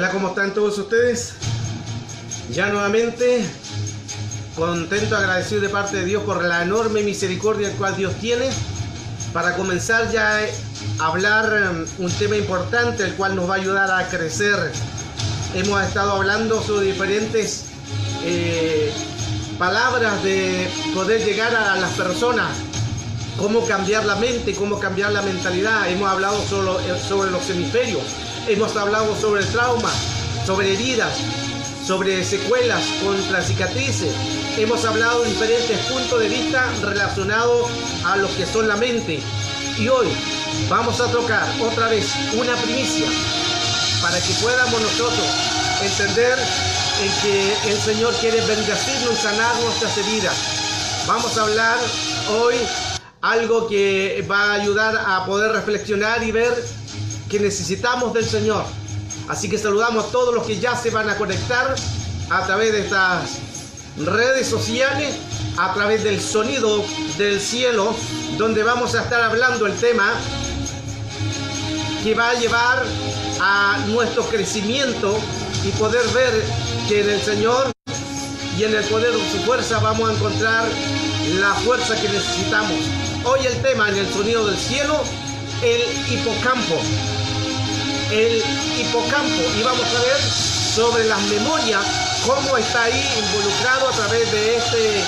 Hola, ¿cómo están todos ustedes? Ya nuevamente, contento, agradecido de parte de Dios por la enorme misericordia el cual Dios tiene para comenzar ya a hablar un tema importante el cual nos va a ayudar a crecer. Hemos estado hablando sobre diferentes palabras de poder llegar a las personas, cómo cambiar la mente, cómo cambiar la mentalidad. Hemos hablado sobre los hemisferios, hemos hablado sobre el trauma, sobre heridas, sobre secuelas contra cicatrices. Hemos hablado de diferentes puntos de vista relacionados a lo que son la mente. Y hoy vamos a tocar otra vez una primicia para que podamos nosotros entender en que el Señor quiere bendecirnos y sanar nuestras heridas. Vamos a hablar hoy algo que va a ayudar a poder reflexionar y ver que necesitamos del Señor. Así que saludamos a todos los que ya se van a conectar a través de estas redes sociales, a través del sonido del cielo, donde vamos a estar hablando el tema que va a llevar a nuestro crecimiento y poder ver que en el Señor y en el poder de su fuerza vamos a encontrar la fuerza que necesitamos. Hoy el tema en el sonido del cielo, el hipocampo. El hipocampo, y vamos a ver sobre las memorias, cómo está ahí involucrado a través de este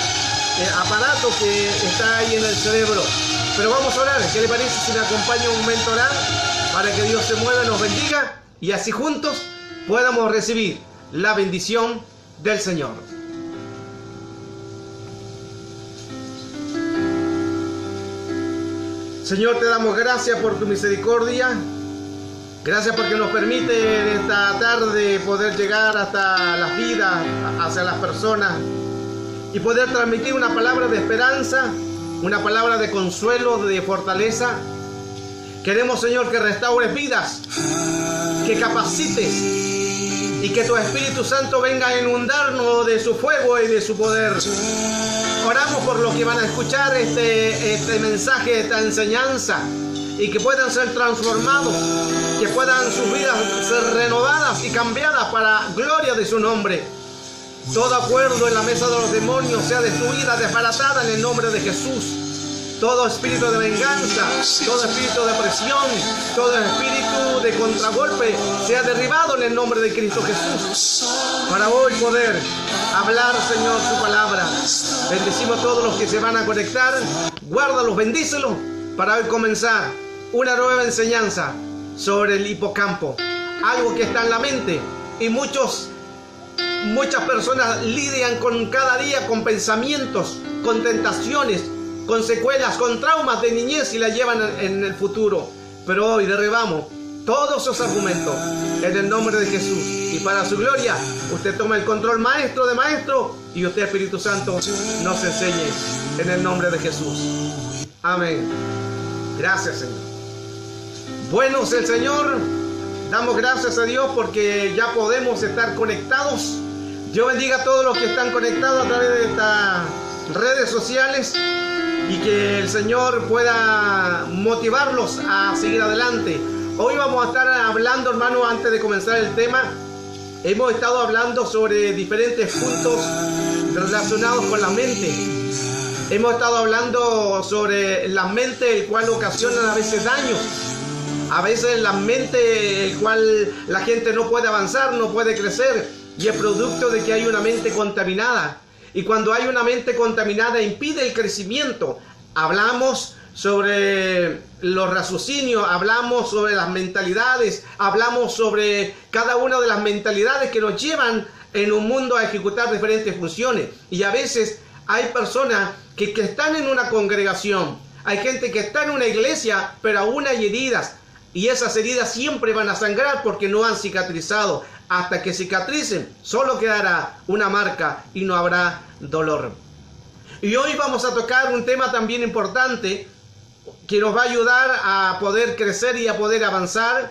aparato que está ahí en el cerebro. Pero vamos a orar. ¿Qué le parece si me acompaña un momento a orar para que Dios se mueva y nos bendiga y así juntos podamos recibir la bendición del Señor? Señor, te damos gracias por tu misericordia. Gracias porque nos permite en esta tarde poder llegar hasta las vidas, hacia las personas y poder transmitir una palabra de esperanza, una palabra de consuelo, de fortaleza. Queremos, Señor, que restaures vidas, que capacites y que tu Espíritu Santo venga a inundarnos de su fuego y de su poder. Oramos por los que van a escuchar este mensaje, esta enseñanza, y que puedan ser transformados, que puedan sus vidas ser renovadas y cambiadas para gloria de su nombre. Todo acuerdo en la mesa de los demonios sea destruida, desbaratada en el nombre de Jesús. Todo espíritu de venganza, todo espíritu de presión, todo espíritu de contragolpe sea derribado en el nombre de Cristo Jesús. Para hoy poder hablar, Señor, tu palabra. Bendecimos a todos los que se van a conectar. Guárdalos, bendícelos para hoy comenzar una nueva enseñanza sobre el hipocampo, algo que está en la mente y muchas personas lidian con cada día con pensamientos, con tentaciones, con secuelas, con traumas de niñez y la llevan en el futuro. Pero hoy derribamos todos esos argumentos en el nombre de Jesús y para su gloria usted toma el control, maestro de maestro, y usted, Espíritu Santo, nos enseñe en el nombre de Jesús. Amén. Gracias, Señor. Bueno es el Señor. Damos gracias a Dios porque ya podemos estar conectados. Dios bendiga a todos los que están conectados a través de estas redes sociales y que el Señor pueda motivarlos a seguir adelante. Hoy vamos a estar hablando, hermano, antes de comenzar el tema, hemos estado hablando sobre diferentes puntos relacionados con la mente. Hemos estado hablando sobre la mente, el cual ocasiona a veces daños. A veces la mente, el cual la gente no puede avanzar, no puede crecer, y es producto de que hay una mente contaminada. Y cuando hay una mente contaminada impide el crecimiento. Hablamos sobre los raciocinios, hablamos sobre las mentalidades, hablamos sobre cada una de las mentalidades que nos llevan en un mundo a ejecutar diferentes funciones. Y a veces hay personas que están en una congregación, hay gente que está en una iglesia, pero aún hay heridas. Y esas heridas siempre van a sangrar porque no han cicatrizado. Hasta que cicatricen, solo quedará una marca y no habrá dolor. Y hoy vamos a tocar un tema también importante que nos va a ayudar a poder crecer y a poder avanzar,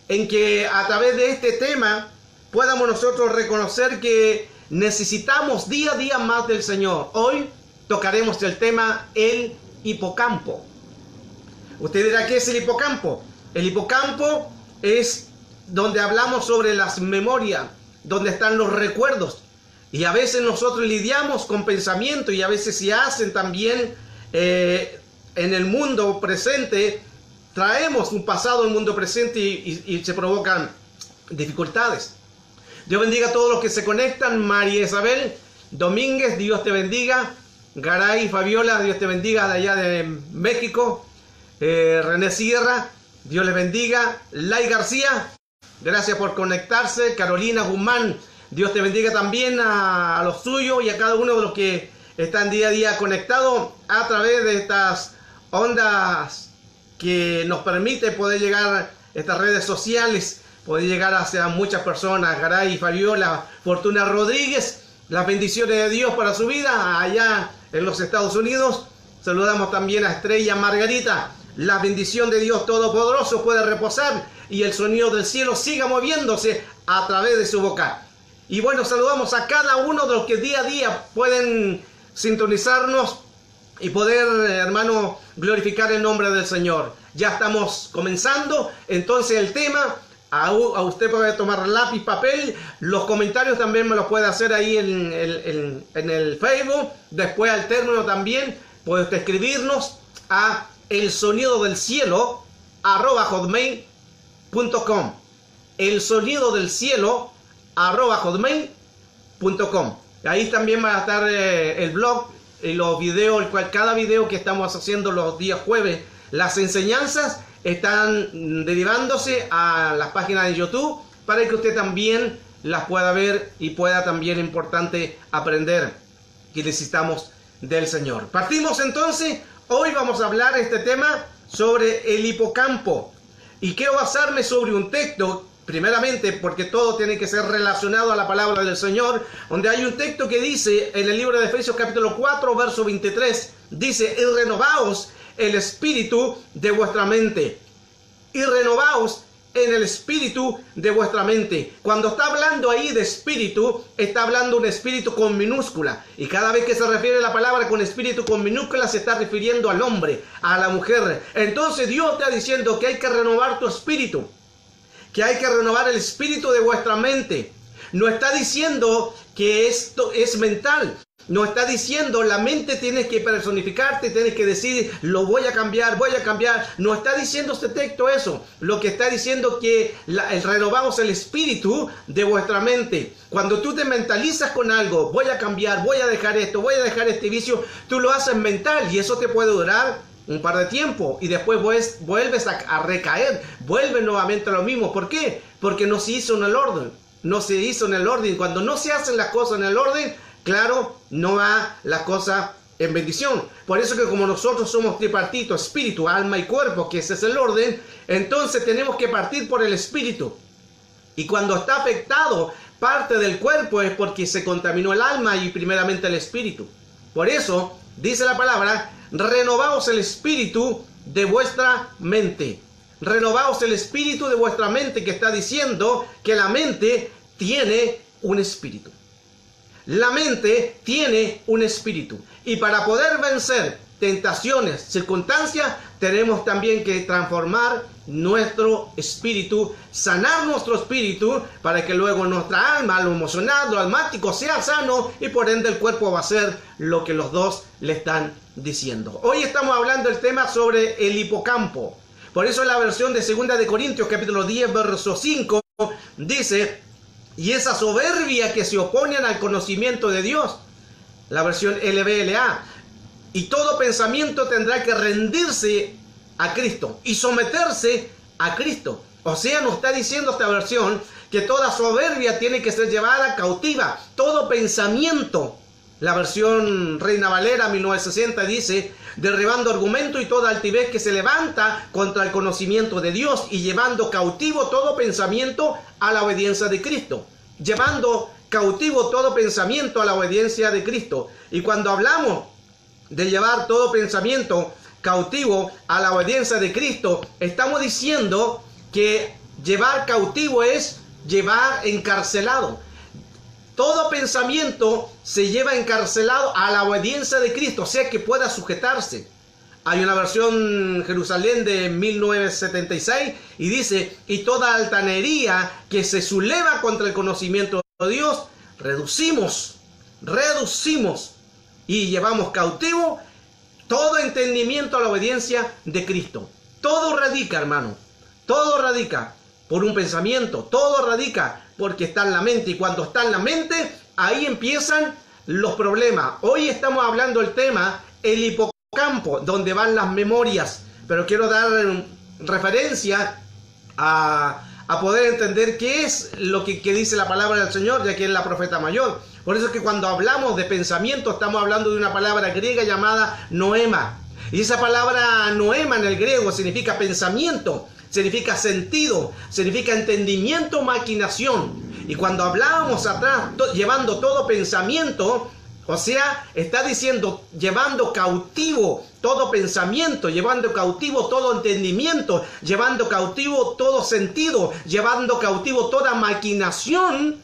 en que a través de este tema podamos nosotros reconocer que necesitamos día a día más del Señor. Hoy tocaremos el tema el hipocampo. Usted dirá, ¿qué es el hipocampo? El hipocampo es donde hablamos sobre las memorias, donde están los recuerdos. Y a veces nosotros lidiamos con pensamientos y a veces se hacen también en el mundo presente. Traemos un pasado en el mundo presente y se provocan dificultades. Dios bendiga a todos los que se conectan. María Isabel Domínguez, Dios te bendiga. Garay Fabiola, Dios te bendiga de allá de México. René Sierra, Dios les bendiga. Lai García, gracias por conectarse. Carolina Guzmán, Dios te bendiga también a los suyos y a cada uno de los que están día a día conectados a través de estas ondas que nos permite poder llegar a estas redes sociales, poder llegar hacia muchas personas. Garay Fabiola, Fortuna Rodríguez, las bendiciones de Dios para su vida allá en los Estados Unidos. Saludamos también a Estrella Margarita. La bendición de Dios Todopoderoso puede reposar y el sonido del cielo siga moviéndose a través de su boca. Y bueno, saludamos a cada uno de los que día a día pueden sintonizarnos y poder, hermano, glorificar el nombre del Señor. Ya estamos comenzando, entonces el tema, a usted puede tomar lápiz, papel, los comentarios también me los puede hacer ahí en el Facebook. Después al término también puede usted escribirnos a elsonidodelcielo@hotmail.com, elsonidodelcielo@hotmail.com. Ahí también va a estar el blog y los videos, cada video que estamos haciendo los días jueves. Las enseñanzas están derivándose a las páginas de YouTube para que usted también las pueda ver y pueda también, importante, aprender que necesitamos del Señor. Partimos entonces. Hoy vamos a hablar este tema sobre el hipocampo y quiero basarme sobre un texto, primeramente porque todo tiene que ser relacionado a la palabra del Señor, donde hay un texto que dice en el libro de Efesios capítulo 4 verso 23, dice: y renovaos el espíritu de vuestra mente, y renovaos en el espíritu de vuestra mente. Cuando está hablando ahí de espíritu, está hablando un espíritu con minúscula. Y cada vez que se refiere a la palabra con espíritu con minúscula, se está refiriendo al hombre, a la mujer. Entonces Dios está diciendo que hay que renovar tu espíritu, que hay que renovar el espíritu de vuestra mente. No está diciendo que esto es mental. No está diciendo la mente tienes que personificarte, tienes que decir lo voy a cambiar, voy a cambiar. No está diciendo este texto eso. Lo que está diciendo que renovamos el espíritu de vuestra mente. Cuando tú te mentalizas con algo, voy a cambiar, voy a dejar esto, voy a dejar este vicio, tú lo haces mental y eso te puede durar un par de tiempo y después vuelves a recaer, vuelve nuevamente a lo mismo. ¿Por qué? Porque no se hizo en el orden. No se hizo en el orden. Cuando no se hacen las cosas en el orden, claro, no va la cosa en bendición. Por eso que como nosotros somos tripartito, espíritu, alma y cuerpo, que ese es el orden, entonces tenemos que partir por el espíritu. Y cuando está afectado parte del cuerpo es porque se contaminó el alma y primeramente el espíritu. Por eso dice la palabra: renovaos el espíritu de vuestra mente. Renovaos el espíritu de vuestra mente, que está diciendo que la mente tiene un espíritu. La mente tiene un espíritu. Y para poder vencer tentaciones, circunstancias, tenemos también que transformar nuestro espíritu, sanar nuestro espíritu, para que luego nuestra alma, lo emocional, lo almático sea sano y por ende el cuerpo va a ser lo que los dos le están diciendo. Hoy estamos hablando del tema sobre el hipocampo. Por eso la versión de 2 de Corintios capítulo 10 verso 5 dice: y esa soberbia que se oponen al conocimiento de Dios, la versión LBLA, y todo pensamiento tendrá que rendirse a Cristo y someterse a Cristo. O sea, nos está diciendo esta versión que toda soberbia tiene que ser llevada cautiva, todo pensamiento. La versión Reina Valera 1960 dice: derribando argumento y toda altivez que se levanta contra el conocimiento de Dios y llevando cautivo todo pensamiento a la obediencia de Cristo. Llevando cautivo todo pensamiento a la obediencia de Cristo. Y cuando hablamos de llevar todo pensamiento cautivo a la obediencia de Cristo, estamos diciendo que llevar cautivo es llevar encarcelado. Todo pensamiento se lleva encarcelado a la obediencia de Cristo, o sea que pueda sujetarse Hay una versión Jerusalén de 1976 y dice, y toda altanería que se subleva contra el conocimiento de Dios, reducimos y llevamos cautivo todo entendimiento a la obediencia de Cristo. Todo radica, hermano, todo radica por un pensamiento, todo radica porque está en la mente, y cuando está en la mente, ahí empiezan los problemas. Hoy estamos hablando del tema, el hipocampo, donde van las memorias, pero quiero dar referencia a poder entender qué es lo que dice la palabra del Señor, ya que es la profeta mayor. Por eso es que cuando hablamos de pensamiento, estamos hablando de una palabra griega llamada noema. Y esa palabra noema en el griego significa pensamiento, significa sentido, significa entendimiento, maquinación. Y cuando hablábamos atrás, llevando todo pensamiento, o sea, está diciendo llevando cautivo todo pensamiento, llevando cautivo todo entendimiento, llevando cautivo todo sentido, llevando cautivo toda maquinación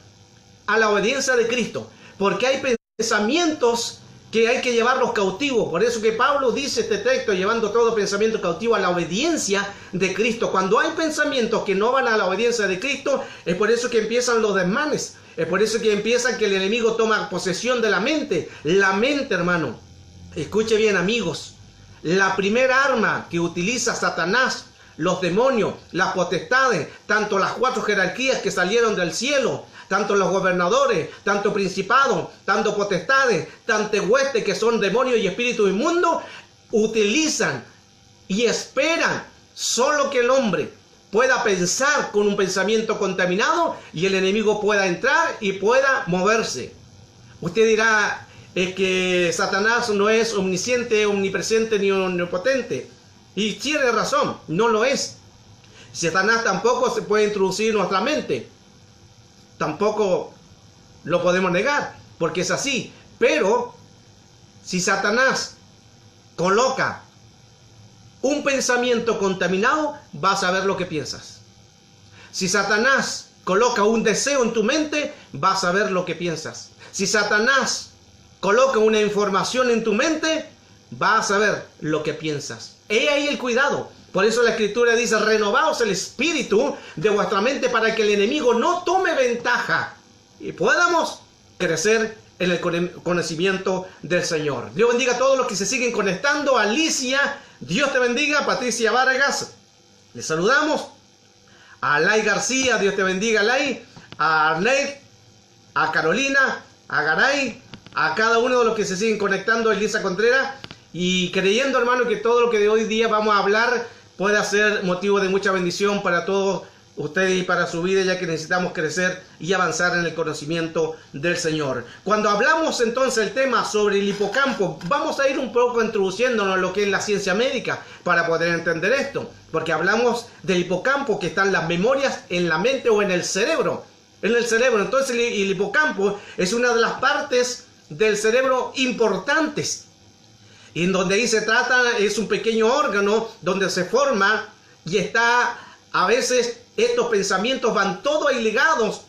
a la obediencia de Cristo. Porque hay pensamientos que hay que llevarlos cautivos. Por eso que Pablo dice este texto, llevando todo pensamiento cautivo a la obediencia de Cristo. Cuando hay pensamientos que no van a la obediencia de Cristo, es por eso que empiezan los desmanes. Es por eso que empieza que el enemigo toma posesión de la mente. La mente, hermano, escuche bien, amigos, la primera arma que utiliza Satanás, los demonios, las potestades, tanto las 4 jerarquías que salieron del cielo, tanto los gobernadores, tanto principados, tanto potestades, tanto huestes que son demonios y espíritus inmundos, utilizan y esperan solo que el hombre pueda pensar con un pensamiento contaminado y el enemigo pueda entrar y pueda moverse. Usted dirá, es que Satanás no es omnisciente, omnipresente ni omnipotente. Y tiene razón, no lo es. Satanás tampoco se puede introducir en nuestra mente. Tampoco lo podemos negar, porque es así. Pero si Satanás coloca un pensamiento contaminado, vas a ver lo que piensas. Si Satanás coloca un deseo en tu mente, vas a ver lo que piensas. Si Satanás coloca una información en tu mente, vas a ver lo que piensas. He ahí el cuidado. Por eso la Escritura dice, renovaos el espíritu de vuestra mente para que el enemigo no tome ventaja y podamos crecer en el conocimiento del Señor. Dios bendiga a todos los que se siguen conectando. Alicia, Dios te bendiga. Patricia Vargas, les saludamos. A Alay García, Dios te bendiga, Alay. A Arnett, a Carolina, a Garay, a cada uno de los que se siguen conectando, Elisa Contreras, y creyendo, hermano, que todo lo que de hoy día vamos a hablar pueda ser motivo de mucha bendición para todos ustedes y para su vida, ya que necesitamos crecer y avanzar en el conocimiento del Señor. Cuando hablamos entonces el tema sobre el hipocampo, vamos a ir un poco introduciéndonos en lo que es la ciencia médica para poder entender esto, porque hablamos del hipocampo, que están las memorias en la mente o en el cerebro. En el cerebro, entonces el hipocampo es una de las partes del cerebro importantes. Y en donde ahí se trata, es un pequeño órgano donde se forma y está, a veces estos pensamientos van todos ahí ligados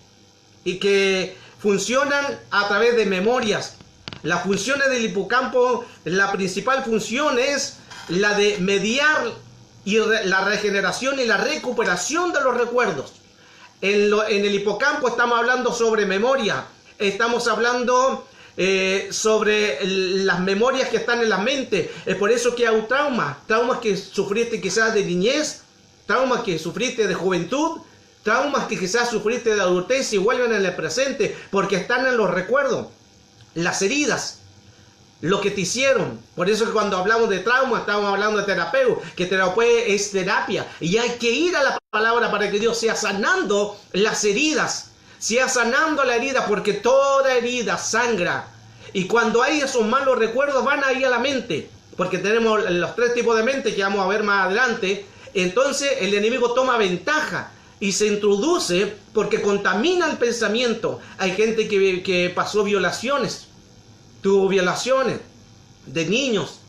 y que funcionan a través de memorias. Las funciones del hipocampo, la principal función es la de mediar y la regeneración y la recuperación de los recuerdos. En el hipocampo estamos hablando sobre memoria, estamos hablando sobre las memorias que están en la mente. Es por eso que hay traumas que sufriste quizás de niñez, traumas que sufriste de juventud, traumas que quizás sufriste de adultez y vuelven en el presente, porque están en los recuerdos, las heridas, lo que te hicieron. Por eso que cuando hablamos de trauma, estamos hablando de terapeuta, que terapia es terapia, y hay que ir a la palabra para que Dios sea sanando las heridas, sea sanando la herida, porque toda herida sangra. Y cuando hay esos malos recuerdos, van ahí a la mente, porque tenemos los 3 tipos de mente que vamos a ver más adelante. Entonces el enemigo toma ventaja y se introduce porque contamina el pensamiento. Hay gente que pasó violaciones, tuvo violaciones de niños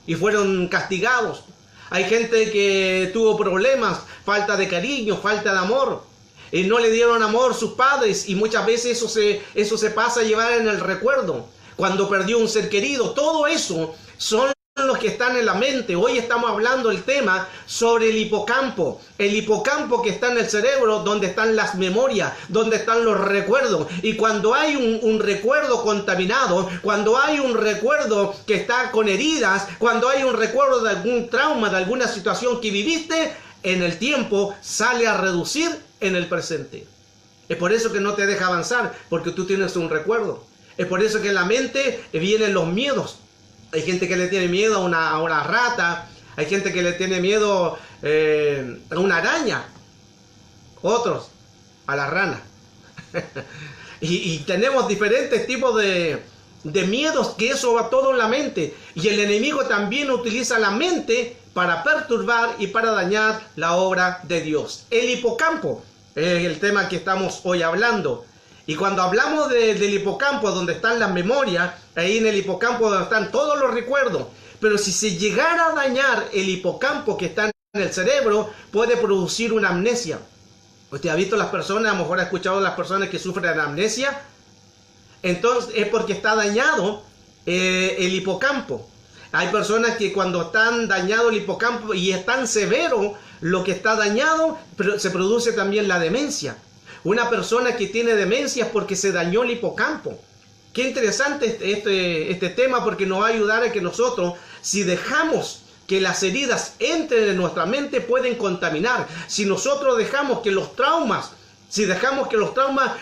y fueron castigados. Hay gente que tuvo problemas, falta de cariño, falta de amor. No le dieron amor sus padres y muchas veces eso se pasa a llevar en el recuerdo. Cuando perdió un ser querido, todo eso son los que están en la mente. Hoy estamos hablando el tema sobre el hipocampo que está en el cerebro, donde están las memorias, donde están los recuerdos. Y cuando hay un recuerdo contaminado, cuando hay un recuerdo que está con heridas, cuando hay un recuerdo de algún trauma, de alguna situación que viviste, en el tiempo sale a reducir en el presente. Es por eso que no te deja avanzar, porque tú tienes un recuerdo. Es por eso que en la mente vienen los miedos. Hay gente que le tiene miedo a una rata, hay gente que le tiene miedo a una araña, otros a la rana. y tenemos diferentes tipos de miedos, que eso va todo en la mente. Y el enemigo también utiliza la mente para perturbar y para dañar la obra de Dios. El hipocampo es el tema que estamos hoy hablando. Y cuando hablamos del hipocampo, donde están las memorias, ahí en el hipocampo donde están todos los recuerdos. Pero si se llegara a dañar el hipocampo que está en el cerebro, puede producir una amnesia. Usted ha visto las personas, a lo mejor ha escuchado a las personas que sufren de amnesia. Entonces es porque está dañado el hipocampo. Hay personas que cuando están dañado el hipocampo y es tan severo lo que está dañado, pero se produce también la demencia. Una persona que tiene demencia es porque se dañó el hipocampo. Qué interesante este tema, porque nos va a ayudar a que nosotros, si dejamos que las heridas entren en nuestra mente, pueden contaminar. Si nosotros dejamos que los traumas,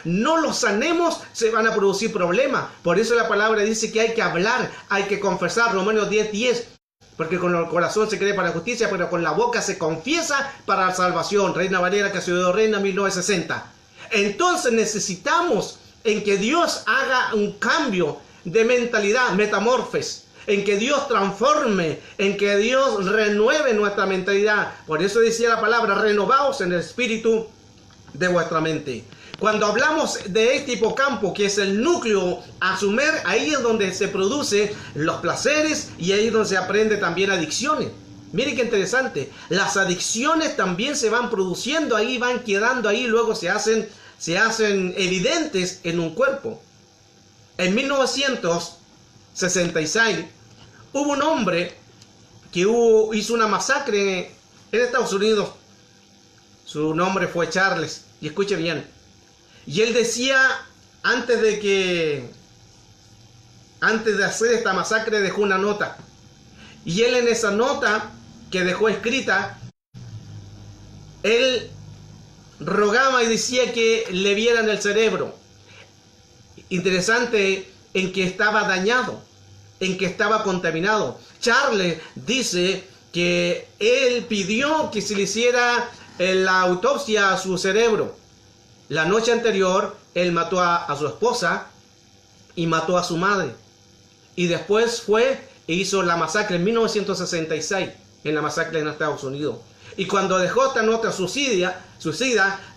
no los sanemos, se van a producir problemas. Por eso la palabra dice que hay que hablar, hay que confesar. Romanos 10:10. Porque con el corazón se cree para la justicia, pero con la boca se confiesa para la salvación. Reina Valera, que ha sido reina 1960. Entonces necesitamos en que Dios haga un cambio de mentalidad, metamorfes, en que Dios transforme, en que Dios renueve nuestra mentalidad. Por eso decía la palabra, renovaos en el espíritu de vuestra mente. Cuando hablamos de este hipocampo, que es el núcleo a sumer, ahí es donde se producen los placeres y ahí es donde se aprende también adicciones. Miren qué interesante, las adicciones también se van produciendo ahí, van quedando ahí, luego se hacen evidentes en un cuerpo. En 1966 hubo un hombre que hizo una masacre en Estados Unidos. Su nombre fue Charles, y escuche bien. Y él decía, antes de hacer esta masacre, dejó una nota. Y él, en esa nota que dejó escrita, él rogaba y decía que le vieran el cerebro. Interesante, en que estaba dañado, en que estaba contaminado. Charles dice que él pidió que se le hiciera la autopsia a su cerebro. La noche anterior, él mató a su esposa y mató a su madre. Y después fue e hizo la masacre en 1966, en la masacre en Estados Unidos. Y cuando dejó esta nota suicida,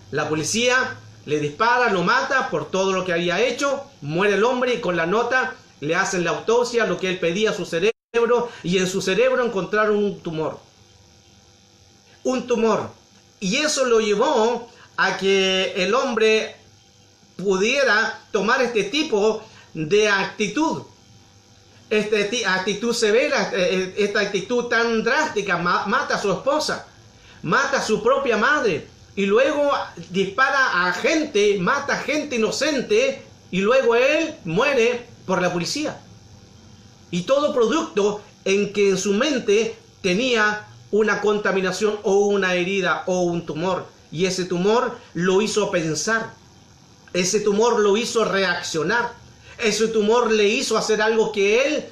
la policía le dispara, lo mata por todo lo que había hecho, muere el hombre y con la nota le hacen la autopsia, lo que él pedía a su cerebro, y en su cerebro encontraron un tumor. Un tumor. Y eso lo llevó a que el hombre pudiera tomar este tipo de actitud. Esta actitud severa, esta actitud tan drástica, mata a su esposa, mata a su propia madre, y luego dispara a gente, mata a gente inocente, y luego él muere por la policía. Y todo producto en que en su mente tenía una contaminación o una herida o un tumor. Y ese tumor lo hizo pensar, ese tumor lo hizo reaccionar, ese tumor le hizo hacer algo que él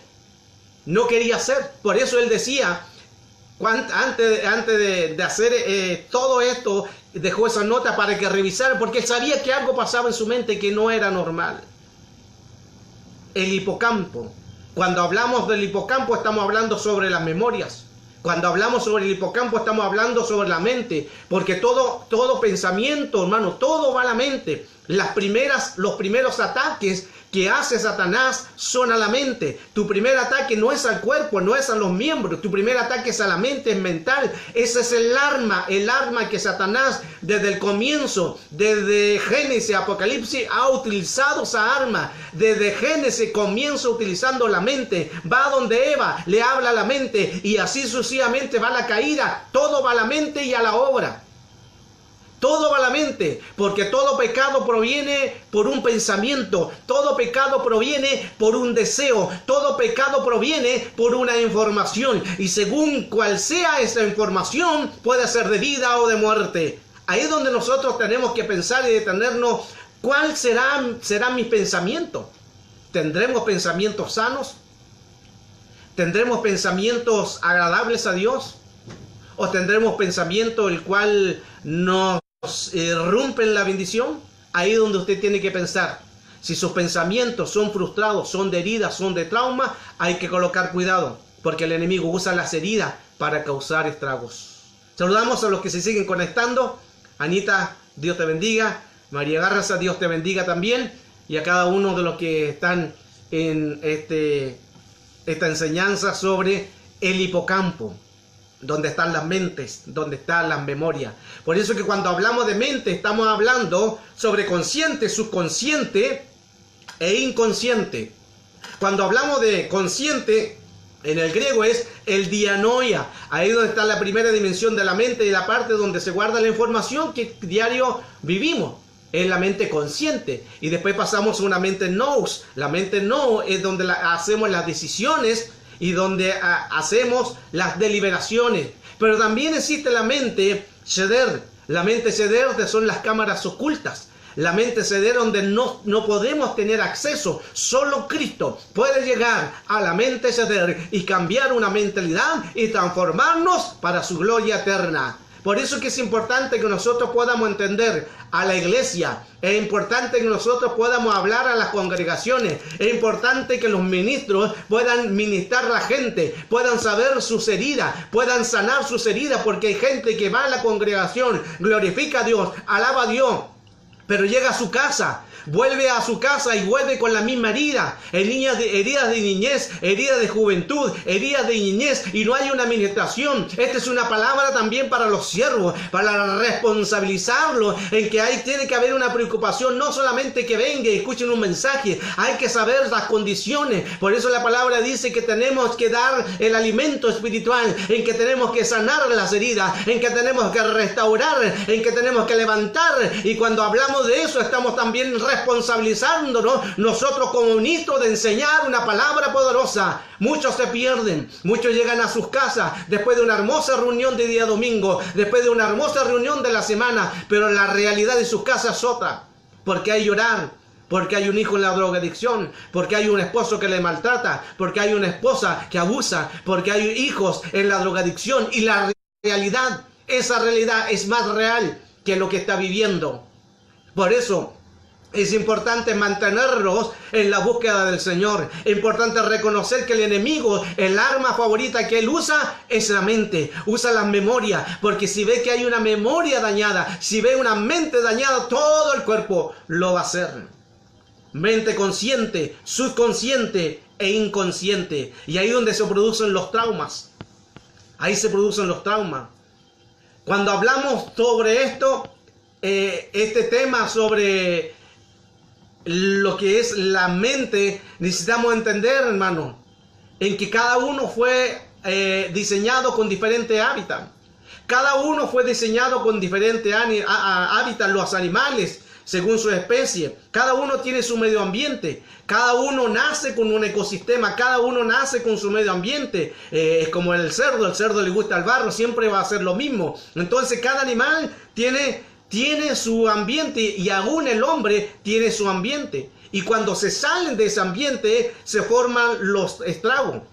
no quería hacer. Por eso él decía, antes de hacer todo esto, dejó esa nota para que revisara, porque él sabía que algo pasaba en su mente que no era normal. El hipocampo. Cuando hablamos del hipocampo estamos hablando sobre las memorias. Cuando hablamos sobre el hipocampo estamos hablando sobre la mente, porque todo pensamiento, hermano, todo va a la mente. Los primeros ataques que hace Satanás son a la mente. Tu primer ataque no es al cuerpo, no es a los miembros. Tu primer ataque es a la mente, es mental. Ese es el arma que Satanás desde el comienzo, desde Génesis, Apocalipsis, ha utilizado esa arma. Desde Génesis comienza utilizando la mente. Va donde Eva, le habla a la mente y así sucesivamente va la caída. Todo va a la mente y a la obra. Todo va a la mente, porque todo pecado proviene por un pensamiento, todo pecado proviene por un deseo, todo pecado proviene por una información, y según cual sea esa información, puede ser de vida o de muerte. Ahí es donde nosotros tenemos que pensar y detenernos, ¿cuál será mi pensamiento? ¿Tendremos pensamientos sanos? ¿Tendremos pensamientos agradables a Dios? ¿O tendremos pensamientos el cual nos rompen la bendición? Ahí es donde usted tiene que pensar. Si sus pensamientos son frustrados, son de heridas, son de trauma, hay que colocar cuidado, porque el enemigo usa las heridas para causar estragos. Saludamos a los que se siguen conectando. Anita, Dios te bendiga. María Garraza, Dios te bendiga también. Y a cada uno de los que están en esta enseñanza sobre el hipocampo, donde están las mentes, donde están las memorias. Por eso que cuando hablamos de mente, estamos hablando sobre consciente, subconsciente e inconsciente. Cuando hablamos de consciente, en el griego es el dianoia. Ahí donde está la primera dimensión de la mente y la parte donde se guarda la información que diario vivimos. Es la mente consciente. Y después pasamos a una mente nous. La mente nous es donde hacemos las decisiones y donde hacemos las deliberaciones. Pero también existe la mente Seder. La mente Seder son las cámaras ocultas. La mente Seder donde no podemos tener acceso. Solo Cristo puede llegar a la mente Seder y cambiar una mentalidad y transformarnos para su gloria eterna. Por eso que es importante que nosotros podamos entender a la iglesia. Es importante que nosotros podamos hablar a las congregaciones. Es importante que los ministros puedan ministrar a la gente, puedan saber sus heridas, puedan sanar sus heridas, porque hay gente que va a la congregación, glorifica a Dios, alaba a Dios, pero llega a su casa, vuelve a su casa y vuelve con la misma herida. Heridas de niñez, heridas de juventud, heridas de niñez, y no hay una administración. Esta es una palabra también para los siervos, para responsabilizarlos en que tiene que haber una preocupación, no solamente que venga y escuchen un mensaje, hay que saber las condiciones. Por eso la palabra dice que tenemos que dar el alimento espiritual, en que tenemos que sanar las heridas, en que tenemos que restaurar, en que tenemos que levantar. Y cuando hablamos de eso, estamos también responsabilizándonos nosotros como ministros de enseñar una palabra poderosa. Muchos se pierden, muchos llegan a sus casas después de una hermosa reunión de día domingo, después de una hermosa reunión de la semana, pero la realidad de sus casas es otra, porque hay llorar, porque hay un hijo en la drogadicción, porque hay un esposo que le maltrata, porque hay una esposa que abusa, porque hay hijos en la drogadicción, y la realidad, esa realidad es más real que lo que está viviendo. Por eso es importante mantenernos en la búsqueda del Señor. Es importante reconocer que el enemigo, el arma favorita que él usa es la mente, usa las memorias, porque si ve que hay una memoria dañada, si ve una mente dañada, todo el cuerpo lo va a hacer. Mente consciente, subconsciente e inconsciente. Y ahí es donde se producen los traumas. Ahí se producen los traumas. Cuando hablamos sobre esto, este tema sobre lo que es la mente, necesitamos entender, hermano, en que cada uno fue diseñado con diferente hábitat. Cada uno fue diseñado con diferente hábitat. Los animales, según su especie, cada uno tiene su medio ambiente. Cada uno nace con un ecosistema, cada uno nace con su medio ambiente. Es como el cerdo le gusta el barro, siempre va a ser lo mismo. Entonces cada animal tiene su ambiente, y aún el hombre tiene su ambiente. Y cuando se salen de ese ambiente, se forman los estragos.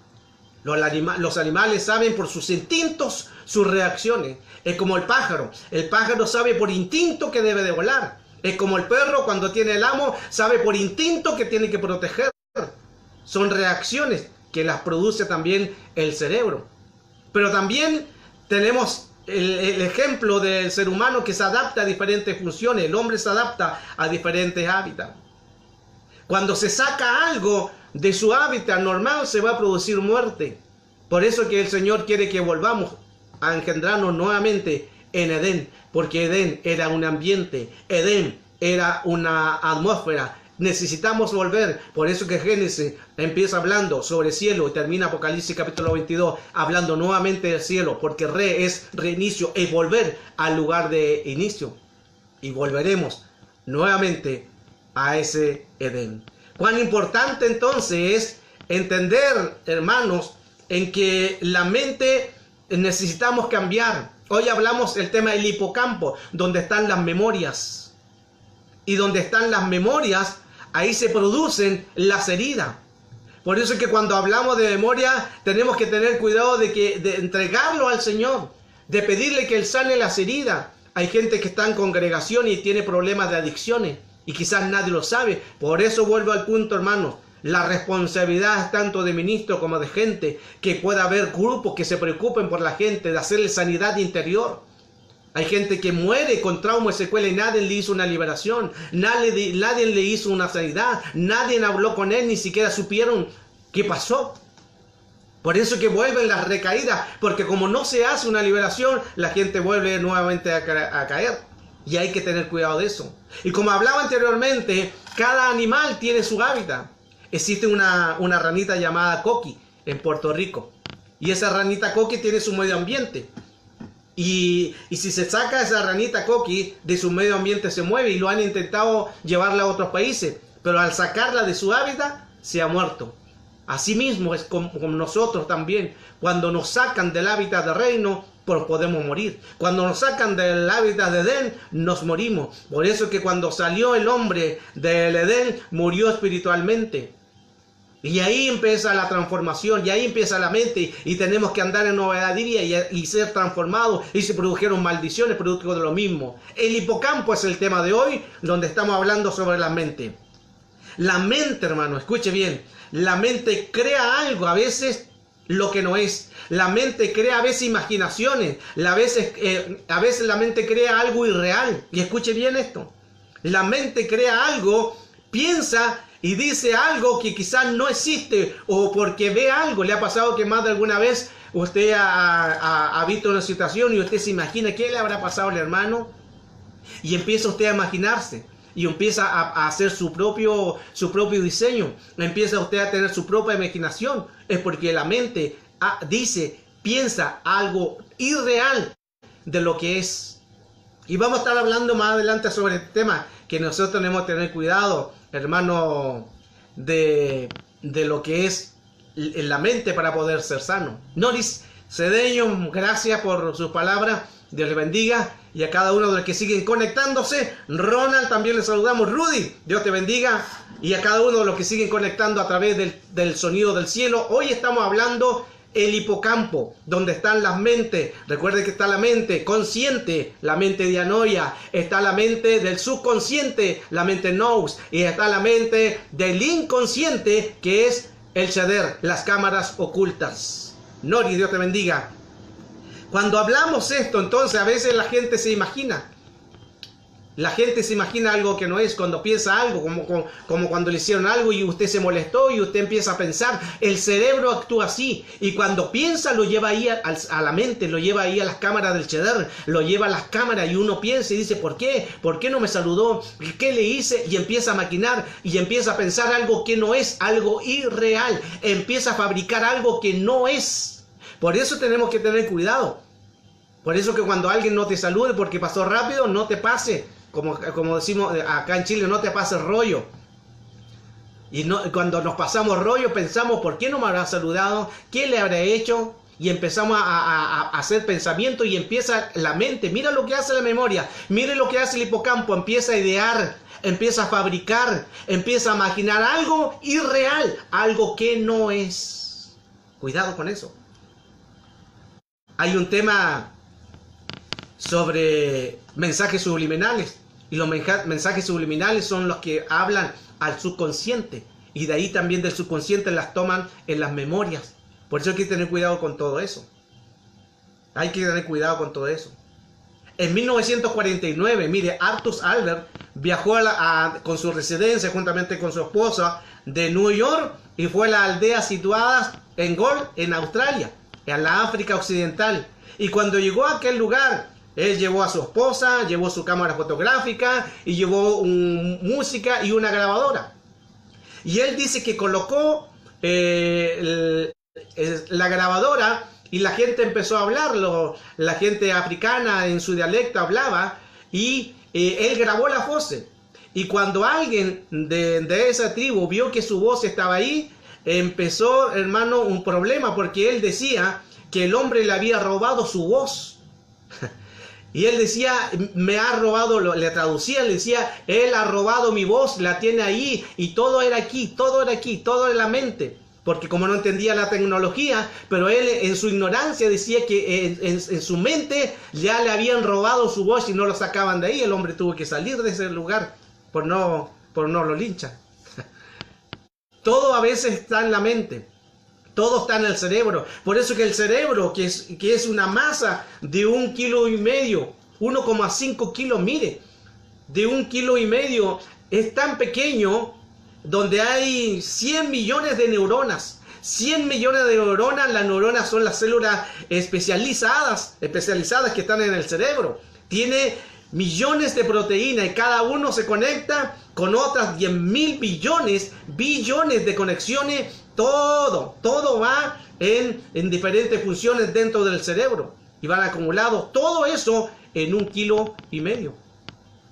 Los animales saben por sus instintos sus reacciones. Es como el pájaro. El pájaro sabe por instinto que debe de volar. Es como el perro, cuando tiene el amo, sabe por instinto que tiene que proteger. Son reacciones que las produce también el cerebro. Pero también tenemos el ejemplo del ser humano que se adapta a diferentes funciones. El hombre se adapta a diferentes hábitats. Cuando se saca algo de su hábitat normal, se va a producir muerte. Por eso que el Señor quiere que volvamos a engendrarnos nuevamente en Edén, porque Edén era un ambiente, Edén era una atmósfera. Necesitamos volver. Por eso que Génesis empieza hablando sobre cielo y termina Apocalipsis capítulo 22 hablando nuevamente del cielo, porque es reinicio, es volver al lugar de inicio, y volveremos nuevamente a ese Edén. Cuán importante entonces es entender, hermanos, en que la mente necesitamos cambiar. Hoy hablamos del tema del hipocampo, donde están las memorias. Y donde están las memorias, ahí se producen las heridas. Por eso es que cuando hablamos de memoria, tenemos que tener cuidado de entregarlo al Señor, de pedirle que Él sane las heridas. Hay gente que está en congregación y tiene problemas de adicciones, y quizás nadie lo sabe. Por eso vuelvo al punto, hermano. La responsabilidad es tanto de ministro como de gente, que pueda haber grupos que se preocupen por la gente, de hacerle sanidad interior. Hay gente que muere con trauma y secuela y nadie le hizo una liberación, nadie le hizo una sanidad, nadie habló con él, ni siquiera supieron qué pasó. Por eso que vuelven las recaídas, porque como no se hace una liberación, la gente vuelve nuevamente a caer. Y hay que tener cuidado de eso. Y como hablaba anteriormente, cada animal tiene su hábitat. Existe una ranita llamada coqui en Puerto Rico. Y esa ranita coqui tiene su medio ambiente. Y si se saca esa ranita coqui de su medio ambiente, se mueve, y lo han intentado llevarla a otros países. Pero al sacarla de su hábitat, se ha muerto. Asimismo es como nosotros también. Cuando nos sacan del hábitat del reino, pues podemos morir. Cuando nos sacan del hábitat de Edén, nos morimos. Por eso que cuando salió el hombre del Edén, murió espiritualmente. Y ahí empieza la transformación, y ahí empieza la mente, y tenemos que andar en novedad de vida y ser transformados, y se produjeron maldiciones producto de lo mismo. El hipocampo es el tema de hoy, donde estamos hablando sobre la mente. La mente, hermano, escuche bien, la mente crea algo, a veces lo que no es. La mente crea a veces imaginaciones, a veces la mente crea algo irreal. Y escuche bien esto, la mente crea algo, piensa y dice algo que quizás no existe, o porque ve algo. Le ha pasado que más de alguna vez usted ha visto una situación y usted se imagina qué le habrá pasado al hermano, y empieza usted a imaginarse y empieza a hacer su propio diseño, empieza usted a tener su propia imaginación. Es porque la mente piensa algo irreal de lo que es. Y vamos a estar hablando más adelante sobre el tema, que nosotros tenemos que tener cuidado, hermano, de lo que es en la mente para poder ser sano. Noris Cedeño, gracias por sus palabras. Dios le bendiga. Y a cada uno de los que siguen conectándose. Ronald, también le saludamos. Rudy, Dios te bendiga. Y a cada uno de los que siguen conectando a través del sonido del cielo. Hoy estamos hablando el hipocampo, donde están las mentes. Recuerden que está la mente consciente, la mente dianoia, está la mente del subconsciente, la mente nous, y está la mente del inconsciente, que es el cheder, las cámaras ocultas. Nori, Dios te bendiga. Cuando hablamos esto, entonces a veces la gente se imagina. La gente se imagina algo que no es, cuando piensa algo, como cuando le hicieron algo y usted se molestó y usted empieza a pensar. El cerebro actúa así, y cuando piensa lo lleva ahí a la mente, lo lleva ahí a las cámaras del cheder, lo lleva a las cámaras, y uno piensa y dice, ¿por qué? ¿Por qué no me saludó? ¿Qué le hice? Y empieza a maquinar y empieza a pensar algo que no es, algo irreal, empieza a fabricar algo que no es. Por eso tenemos que tener cuidado. Por eso que cuando alguien no te salude porque pasó rápido, no te pase. Como decimos acá en Chile, no te pases rollo. Y cuando nos pasamos rollo, pensamos, ¿por qué no me habrá saludado? ¿Qué le habrá hecho? Y empezamos a hacer pensamiento, y empieza la mente. Mira lo que hace la memoria, mire lo que hace el hipocampo. Empieza a idear, empieza a fabricar, empieza a imaginar algo irreal, algo que no es. Cuidado con eso. Hay un tema sobre mensajes subliminales. Y los mensajes subliminales son los que hablan al subconsciente. Y de ahí también del subconsciente las toman en las memorias. Por eso hay que tener cuidado con todo eso. Hay que tener cuidado con todo eso. En 1949, mire, Arthur Albert viajó con su residencia juntamente con su esposa de New York y fue a la aldea situada en Gold, en Australia, en la África Occidental. Y cuando llegó a aquel lugar, él llevó a su esposa, llevó su cámara fotográfica y llevó música y una grabadora. Y él dice que colocó la grabadora y la gente empezó a hablarlo. La gente africana en su dialecto hablaba y él grabó la voz. Y cuando alguien de esa tribu vio que su voz estaba ahí, empezó, hermano, un problema, porque él decía que el hombre le había robado su voz. Y él decía, me ha robado, le traducía, le decía, él ha robado mi voz, la tiene ahí, y todo era aquí, todo era aquí, todo en la mente. Porque como no entendía la tecnología, pero él en su ignorancia decía que en su mente ya le habían robado su voz y no lo sacaban de ahí. El hombre tuvo que salir de ese lugar por no lo linchan. Todo a veces está en la mente. Todo está en el cerebro. Por eso que el cerebro, que es una masa de 1,5 kilos, 1,5 kilos, mire, de 1,5 kilos, es tan pequeño, donde hay 100 millones de neuronas. 100 millones de neuronas. Las neuronas son las células especializadas que están en el cerebro. Tiene millones de proteínas y cada uno se conecta con otras 10.000 billones de conexiones. Todo va en diferentes funciones dentro del cerebro y van acumulados todo eso en 1,5 kilos.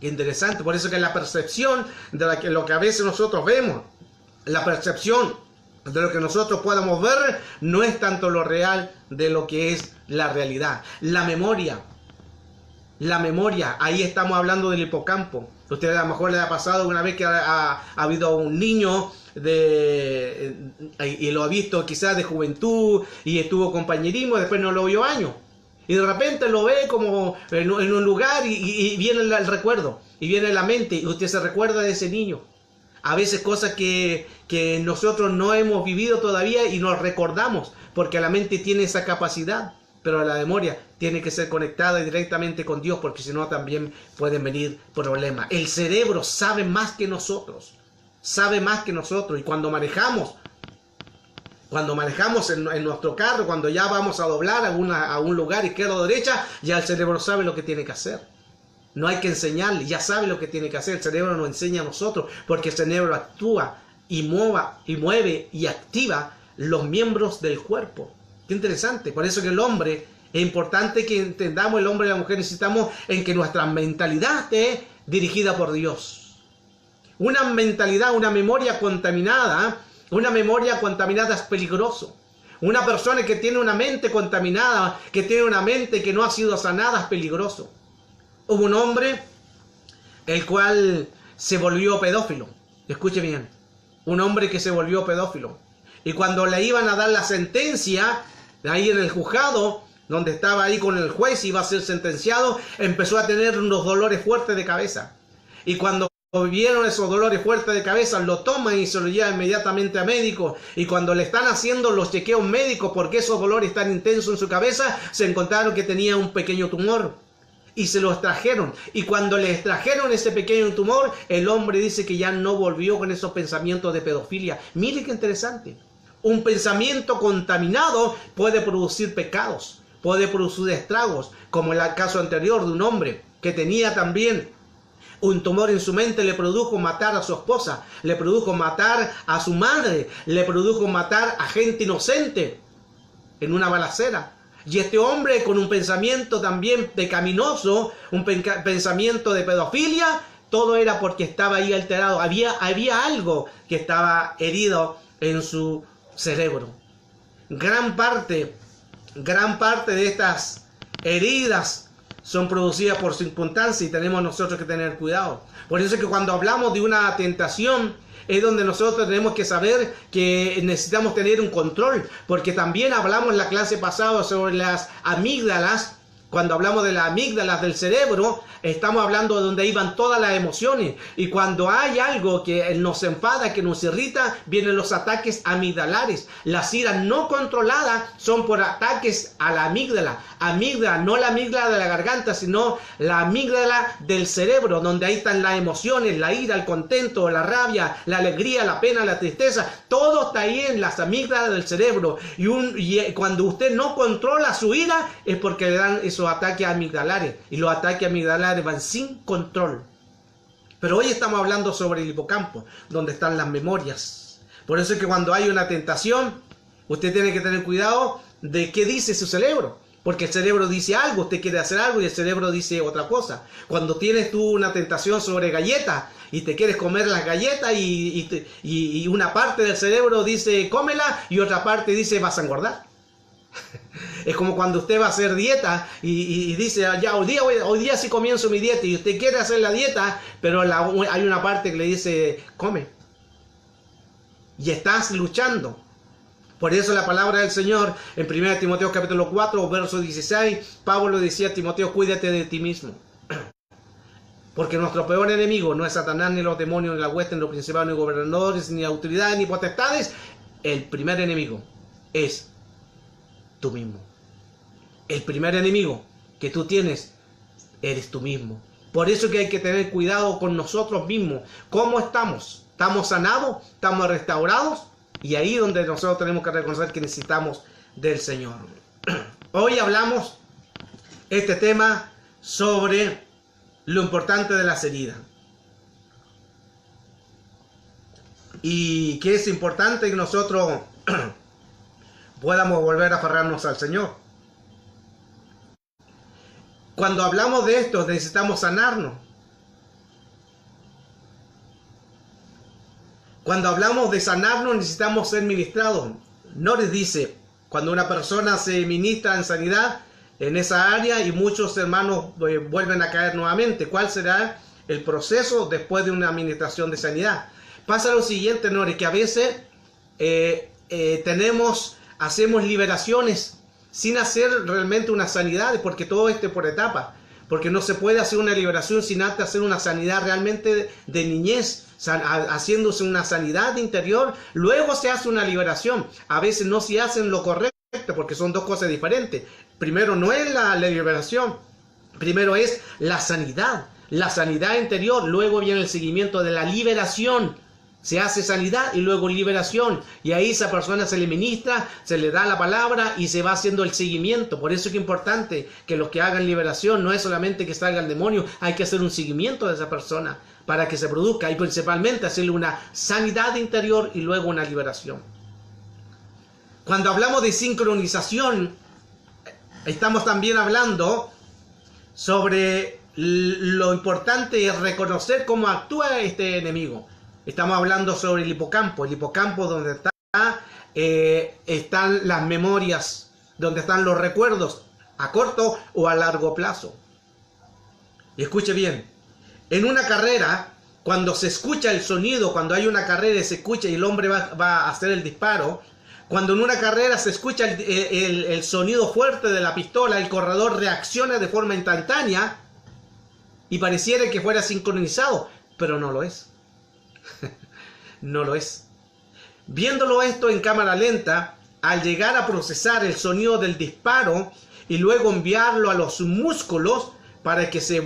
Interesante, por eso que la percepción de lo que a veces nosotros vemos, la percepción de lo que nosotros podamos ver, no es tanto lo real de lo que es la realidad. La memoria, ahí estamos hablando del hipocampo. Usted a lo mejor le ha pasado una vez que ha habido un niño y lo ha visto quizás de juventud y estuvo compañerismo, después no lo vio años. Y de repente lo ve como en un lugar y viene el recuerdo, y viene la mente, y usted se recuerda de ese niño. A veces cosas que nosotros no hemos vivido todavía y nos recordamos, porque la mente tiene esa capacidad, pero la memoria tiene que ser conectada directamente con Dios, porque si no también pueden venir problemas. El cerebro sabe más que nosotros, y cuando manejamos en nuestro carro, cuando ya vamos a doblar a un lugar izquierda o derecha, ya el cerebro sabe lo que tiene que hacer. No hay que enseñarle, ya sabe lo que tiene que hacer. El cerebro nos enseña a nosotros, porque el cerebro actúa y mueve y activa los miembros del cuerpo. Qué interesante. Por eso que el hombre, es importante que entendamos, el hombre y la mujer necesitamos en que nuestra mentalidad esté dirigida por Dios. Una mentalidad, una memoria contaminada es peligroso. Una persona que tiene una mente contaminada, que tiene una mente que no ha sido sanada, es peligroso. Hubo un hombre el cual se volvió pedófilo. Escuche bien. Un hombre que se volvió pedófilo. Y cuando le iban a dar la sentencia, ahí en el juzgado, donde estaba ahí con el juez, iba a ser sentenciado, empezó a tener unos dolores fuertes de cabeza. Y cuando vieron esos dolores fuertes de cabeza, lo toman y se lo llevan inmediatamente a médico. Y cuando le están haciendo los chequeos médicos, porque esos dolores tan intensos en su cabeza, se encontraron que tenía un pequeño tumor. Y se lo extrajeron. Y cuando le extrajeron ese pequeño tumor, el hombre dice que ya no volvió con esos pensamientos de pedofilia. Mire qué interesante. Un pensamiento contaminado puede producir pecados, puede producir estragos, como el caso anterior de un hombre que tenía también un tumor en su mente, le produjo matar a su esposa, le produjo matar a su madre, le produjo matar a gente inocente en una balacera. Y este hombre, con un pensamiento también pecaminoso, un pensamiento de pedofilia, todo era porque estaba ahí alterado. Había algo que estaba herido en su cerebro. Gran parte de estas heridas son producidas por circunstancias y tenemos nosotros que tener cuidado. Por eso es que cuando hablamos de una tentación, es donde nosotros tenemos que saber que necesitamos tener un control, porque también hablamos en la clase pasada sobre las amígdalas, Cuando hablamos de las amígdalas del cerebro, estamos hablando de donde iban todas las emociones. Y cuando hay algo que nos enfada, que nos irrita, vienen los ataques amigdalares. Las iras no controladas son por ataques a la amígdala. Amígdala, no la amígdala de la garganta, sino la amígdala del cerebro, donde ahí están las emociones, la ira, el contento, la rabia, la alegría, la pena, la tristeza. Todo está ahí en las amígdalas del cerebro. Y cuando usted no controla su ira, es porque le dan esos ataques amigdalares, y los ataques amigdalares van sin control. Pero hoy estamos hablando sobre el hipocampo, donde están las memorias. Por eso es que cuando hay una tentación, usted tiene que tener cuidado de qué dice su cerebro, porque el cerebro dice algo, usted quiere hacer algo y el cerebro dice otra cosa. Cuando tienes tú una tentación sobre galletas y te quieres comer las galletas y una parte del cerebro dice cómela y otra parte dice vas a engordar. Es como cuando usted va a hacer dieta y dice, ya hoy día sí comienzo mi dieta, y usted quiere hacer la dieta, pero hay una parte que le dice, come. Y estás luchando. Por eso la palabra del Señor, en 1 Timoteo capítulo 4, verso 16, Pablo decía a Timoteo, cuídate de ti mismo. Porque nuestro peor enemigo no es Satanás, ni los demonios, ni la hueste, ni los principados, ni gobernadores, ni autoridades, ni potestades. El primer enemigo es tú mismo. El primer enemigo que tú tienes eres tú mismo. Por eso que hay que tener cuidado con nosotros mismos. ¿Cómo estamos? ¿Estamos sanados? ¿Estamos restaurados? Y ahí donde nosotros tenemos que reconocer que necesitamos del Señor. Hoy hablamos este tema sobre lo importante de las heridas. Y que es importante que nosotros podamos volver a aferrarnos al Señor. Cuando hablamos de esto, necesitamos sanarnos. Cuando hablamos de sanarnos, necesitamos ser ministrados. No les dice, cuando una persona se ministra en sanidad en esa área y muchos hermanos vuelven a caer nuevamente, ¿cuál será el proceso después de una administración de sanidad? Pasa lo siguiente, Nori, que a veces hacemos liberaciones sin hacer realmente una sanidad, porque todo esto es por etapas, porque no se puede hacer una liberación sin antes hacer una sanidad realmente de niñez, haciéndose una sanidad interior, luego se hace una liberación. A veces no se hacen lo correcto, porque son dos cosas diferentes. Primero no es la liberación, primero es la sanidad interior, luego viene el seguimiento de la liberación. Se hace sanidad y luego liberación. Y ahí esa persona se le ministra, se le da la palabra y se va haciendo el seguimiento. Por eso es que es importante que los que hagan liberación no es solamente que salga el demonio, hay que hacer un seguimiento de esa persona para que se produzca. Y principalmente hacerle una sanidad interior y luego una liberación. Cuando hablamos de sincronización, estamos también hablando sobre lo importante es reconocer cómo actúa este enemigo. Estamos hablando sobre el hipocampo donde están las memorias, donde están los recuerdos a corto o a largo plazo. Y escuche bien, en una carrera, cuando se escucha el sonido, cuando hay una carrera y se escucha y el hombre va a hacer el disparo, cuando en una carrera se escucha el sonido fuerte de la pistola, el corredor reacciona de forma instantánea y pareciera que fuera sincronizado, pero no lo es. No lo es. Viéndolo esto en cámara lenta, al llegar a procesar el sonido del disparo y luego enviarlo a los músculos para que se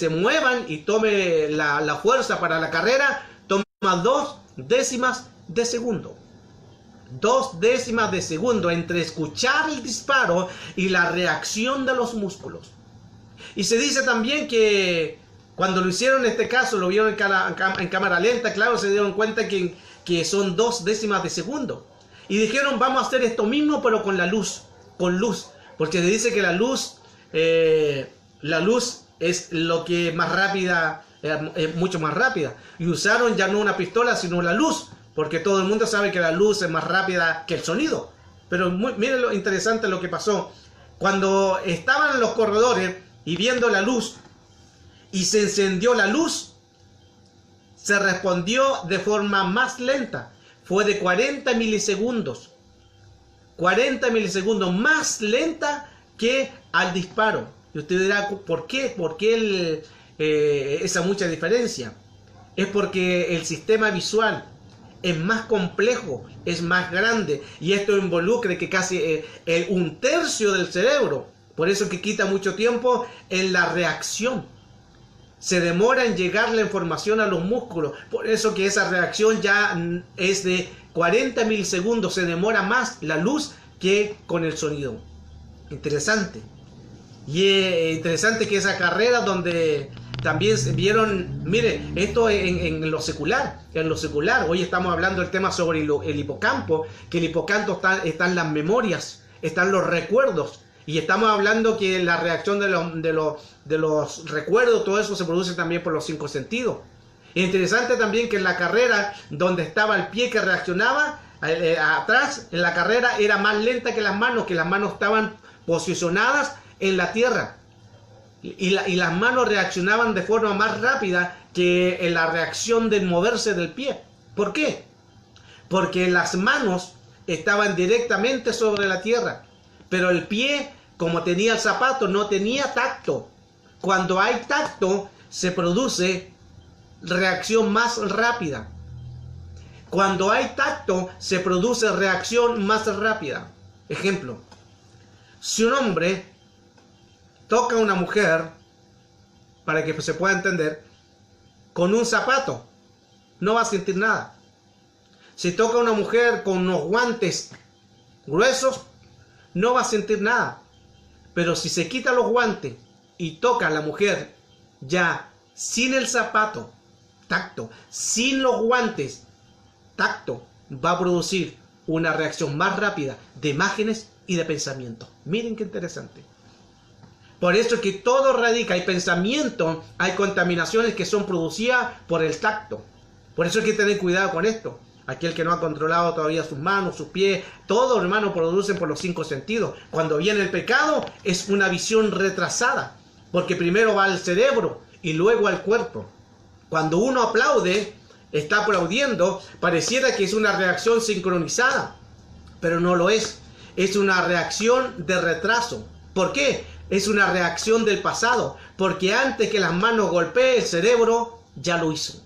muevan y tome la fuerza para la carrera, toma 2 décimas de segundo. 2 décimas de segundo entre escuchar el disparo y la reacción de los músculos. Y se dice también que cuando lo hicieron en este caso, lo vieron en cámara lenta, claro, se dieron cuenta que son 2 décimas de segundo. Y dijeron, vamos a hacer esto mismo, pero con la luz, porque se dice que la luz es lo que más rápida, mucho más rápida. Y usaron ya no una pistola, sino la luz, porque todo el mundo sabe que la luz es más rápida que el sonido. Pero miren lo interesante lo que pasó. Cuando estaban los corredores y viendo la luz, y se encendió la luz, se respondió de forma más lenta. Fue de 40 milisegundos. 40 milisegundos más lenta que al disparo. Y usted dirá, ¿por qué? ¿Por qué esa mucha diferencia? Es porque el sistema visual es más complejo, es más grande, y esto involucra que casi un tercio del cerebro. Por eso que quita mucho tiempo en la reacción. Se demora en llegar la información a los músculos. Por eso que esa reacción ya es de 40 milisegundos. Se demora más la luz que con el sonido. Interesante. Y interesante que esa carrera donde también vieron, mire, esto en lo secular, hoy estamos hablando del tema sobre el hipocampo, que el hipocampo están las memorias, están los recuerdos, y estamos hablando que la reacción de los recuerdos, todo eso se produce también por los 5 sentidos. Interesante también que en la carrera, donde estaba el pie que reaccionaba, atrás, en la carrera era más lenta que las manos estaban posicionadas en la tierra. Y las manos reaccionaban de forma más rápida que en la reacción del moverse del pie. ¿Por qué? Porque las manos estaban directamente sobre la tierra, pero el pie, como tenía el zapato, no tenía tacto. Cuando hay tacto, se produce reacción más rápida. Cuando hay tacto, se produce reacción más rápida. Ejemplo, si un hombre toca a una mujer, para que se pueda entender, con un zapato, no va a sentir nada. Si toca a una mujer con unos guantes gruesos, no va a sentir nada. Pero si se quita los guantes y toca a la mujer ya sin el zapato, tacto, sin los guantes, tacto, va a producir una reacción más rápida de imágenes y de pensamiento. Miren qué interesante. Por eso es que todo radica, hay pensamiento, hay contaminaciones que son producidas por el tacto. Por eso hay que tener cuidado con esto. Aquel que no ha controlado todavía sus manos, sus pies, todo, hermano, producen por los 5 sentidos. Cuando viene el pecado, es una visión retrasada, porque primero va al cerebro y luego al cuerpo. Cuando uno aplaude, está aplaudiendo, pareciera que es una reacción sincronizada, pero no lo es. Es una reacción de retraso. ¿Por qué? Es una reacción del pasado, porque antes que las manos golpeen el cerebro, ya lo hizo.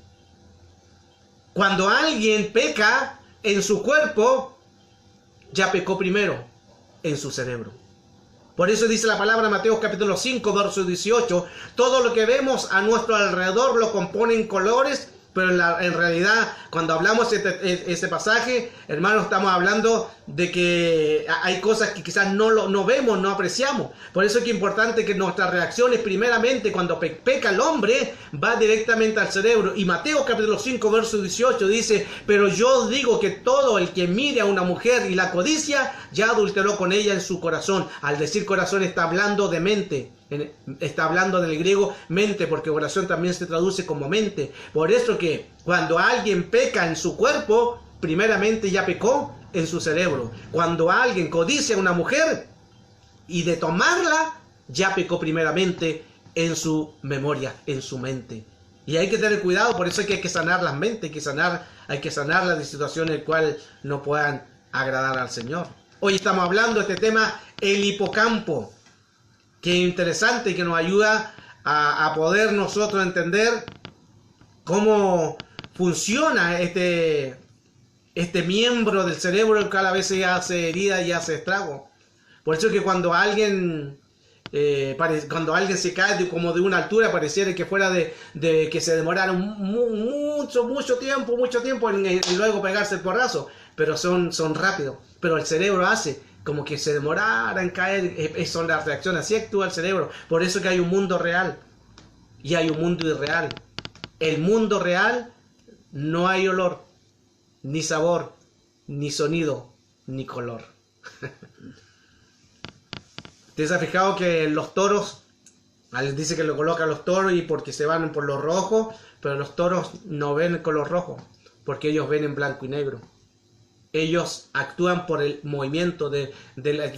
Cuando alguien peca en su cuerpo, ya pecó primero en su cerebro. Por eso dice la palabra Mateo capítulo 5, verso 18, todo lo que vemos a nuestro alrededor lo componen colores, pero en realidad, cuando hablamos este pasaje, hermanos, estamos hablando de que hay cosas que quizás no vemos, no apreciamos. Por eso es que es importante que nuestras reacciones, primeramente, cuando peca el hombre, va directamente al cerebro. Y Mateo capítulo 5, verso 18 dice, pero yo digo que todo el que mire a una mujer y la codicia, ya adulteró con ella en su corazón. Al decir corazón está hablando de mente. Está hablando del griego mente, porque oración también se traduce como mente. Por eso que cuando alguien peca en su cuerpo, primeramente ya pecó en su cerebro. Cuando alguien codicia a una mujer y de tomarla, ya pecó primeramente en su memoria, en su mente. Y hay que tener cuidado, por eso es que hay que sanar las mentes, hay que sanar las situaciones en las cuales no puedan agradar al Señor. Hoy estamos hablando de este tema, el hipocampo. Que interesante, que nos ayuda a poder nosotros entender cómo funciona este miembro del cerebro que a veces hace herida y hace estrago. Por eso es que cuando alguien se cae como de una altura, pareciera que fuera de que se demorara mucho tiempo en luego pegarse el porrazo, pero son rápidos. Pero el cerebro hace como que se demorara en caer, son las reacciones, así actúa el cerebro. Por eso que hay un mundo real y hay un mundo irreal. El mundo real no hay olor, ni sabor, ni sonido, ni color. ¿Te has fijado que los toros, dice que lo colocan los toros y porque se van por lo rojo, pero los toros no ven el color rojo, porque ellos ven en blanco y negro? Ellos actúan por el movimiento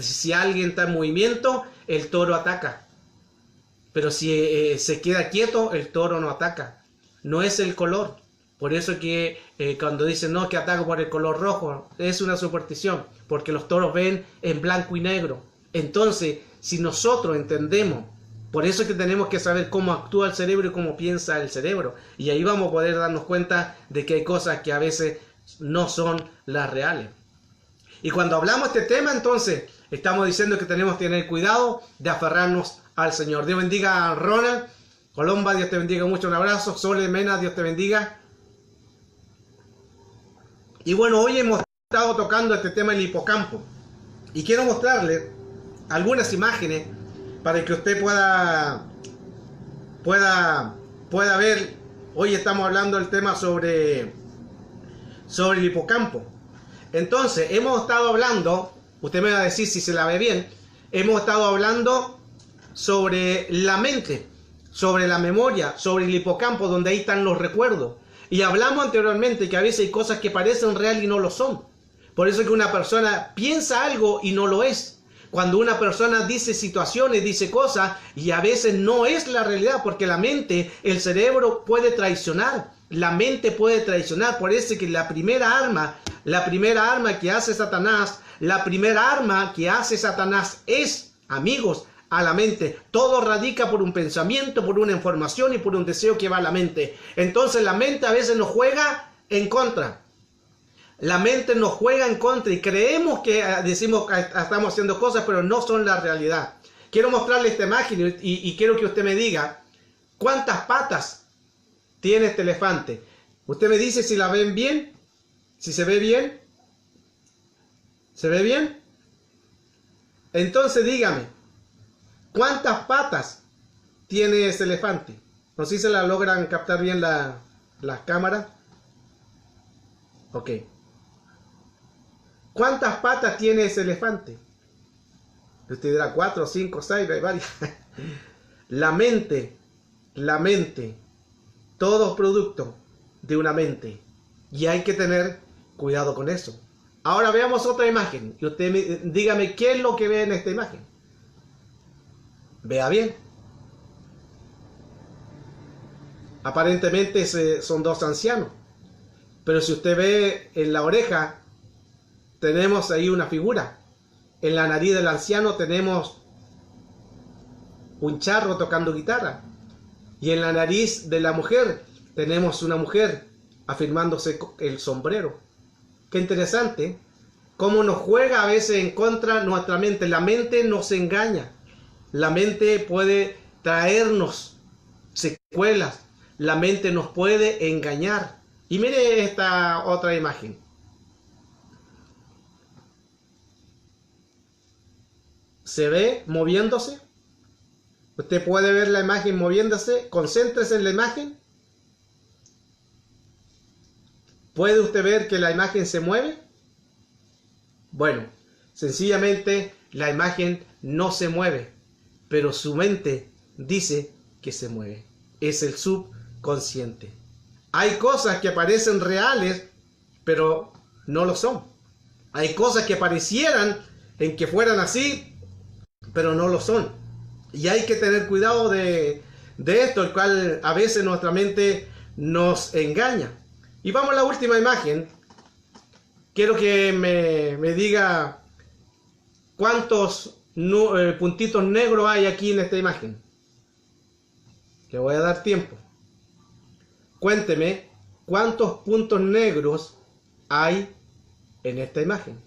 si alguien está en movimiento, el toro ataca. Pero si se queda quieto, el toro no ataca. No es el color. Por eso que cuando dicen no, que ataco por el color rojo, es una superstición, porque los toros ven en blanco y negro. Entonces, si nosotros entendemos. Por eso es que tenemos que saber cómo actúa el cerebro y cómo piensa el cerebro. Y ahí vamos a poder darnos cuenta de que hay cosas que a veces no son las reales. Y cuando hablamos de este tema, entonces, estamos diciendo que tenemos que tener cuidado de aferrarnos al Señor. Dios bendiga a Ronald. Colomba, Dios te bendiga mucho. Un abrazo. Sole Mena, Dios te bendiga. Y bueno, hoy hemos estado tocando este tema del hipocampo. Y quiero mostrarle algunas imágenes para que usted pueda ver. Hoy estamos hablando del tema sobre el hipocampo. Entonces, hemos estado hablando, usted me va a decir si se la ve bien, hemos estado hablando sobre la mente, sobre la memoria, sobre el hipocampo, donde ahí están los recuerdos. Y hablamos anteriormente que a veces hay cosas que parecen real y no lo son. Por eso es que una persona piensa algo y no lo es. Cuando una persona dice situaciones, dice cosas, y a veces no es la realidad, porque la mente, el cerebro puede traicionar. La mente puede traicionar. Por eso es que la primera arma que hace Satanás, es, amigos, a la mente. Todo radica por un pensamiento, por una información y por un deseo que va a la mente. Entonces la mente a veces nos juega en contra. La mente nos juega en contra y creemos que decimos que estamos haciendo cosas, pero no son la realidad. Quiero mostrarle esta imagen y quiero que usted me diga cuántas patas tiene este elefante. Usted me dice si la ven bien, si se ve bien. ¿Se ve bien? Entonces dígame, ¿cuántas patas tiene ese elefante? No sé si se la logran captar bien las cámaras. Ok. ¿Cuántas patas tiene ese elefante? Usted dirá 4, 5, 6, hay varias. La mente, todo producto de una mente. Y hay que tener cuidado con eso. Ahora veamos otra imagen. Y usted dígame qué es lo que ve en esta imagen. Vea bien. Aparentemente son dos ancianos. Pero si usted ve en la oreja, tenemos ahí una figura. En la nariz del anciano tenemos un charro tocando guitarra. Y en la nariz de la mujer tenemos una mujer afirmándose el sombrero. Qué interesante cómo nos juega a veces en contra nuestra mente. La mente nos engaña. La mente puede traernos secuelas. La mente nos puede engañar. Y mire esta otra imagen. ¿Se ve moviéndose? Usted puede ver la imagen moviéndose. Concéntrese en la imagen. ¿Puede usted ver que la imagen se mueve? Bueno, sencillamente la imagen no se mueve, pero su mente dice que se mueve. Es el subconsciente. Hay cosas que parecen reales, pero no lo son. Hay cosas que parecieran en que fueran así, pero no lo son. Y hay que tener cuidado de esto, el cual a veces nuestra mente nos engaña. Y vamos a la última imagen. Quiero que me diga cuántos puntitos negros hay aquí en esta imagen. Le voy a dar tiempo. Cuénteme cuántos puntos negros hay en esta imagen.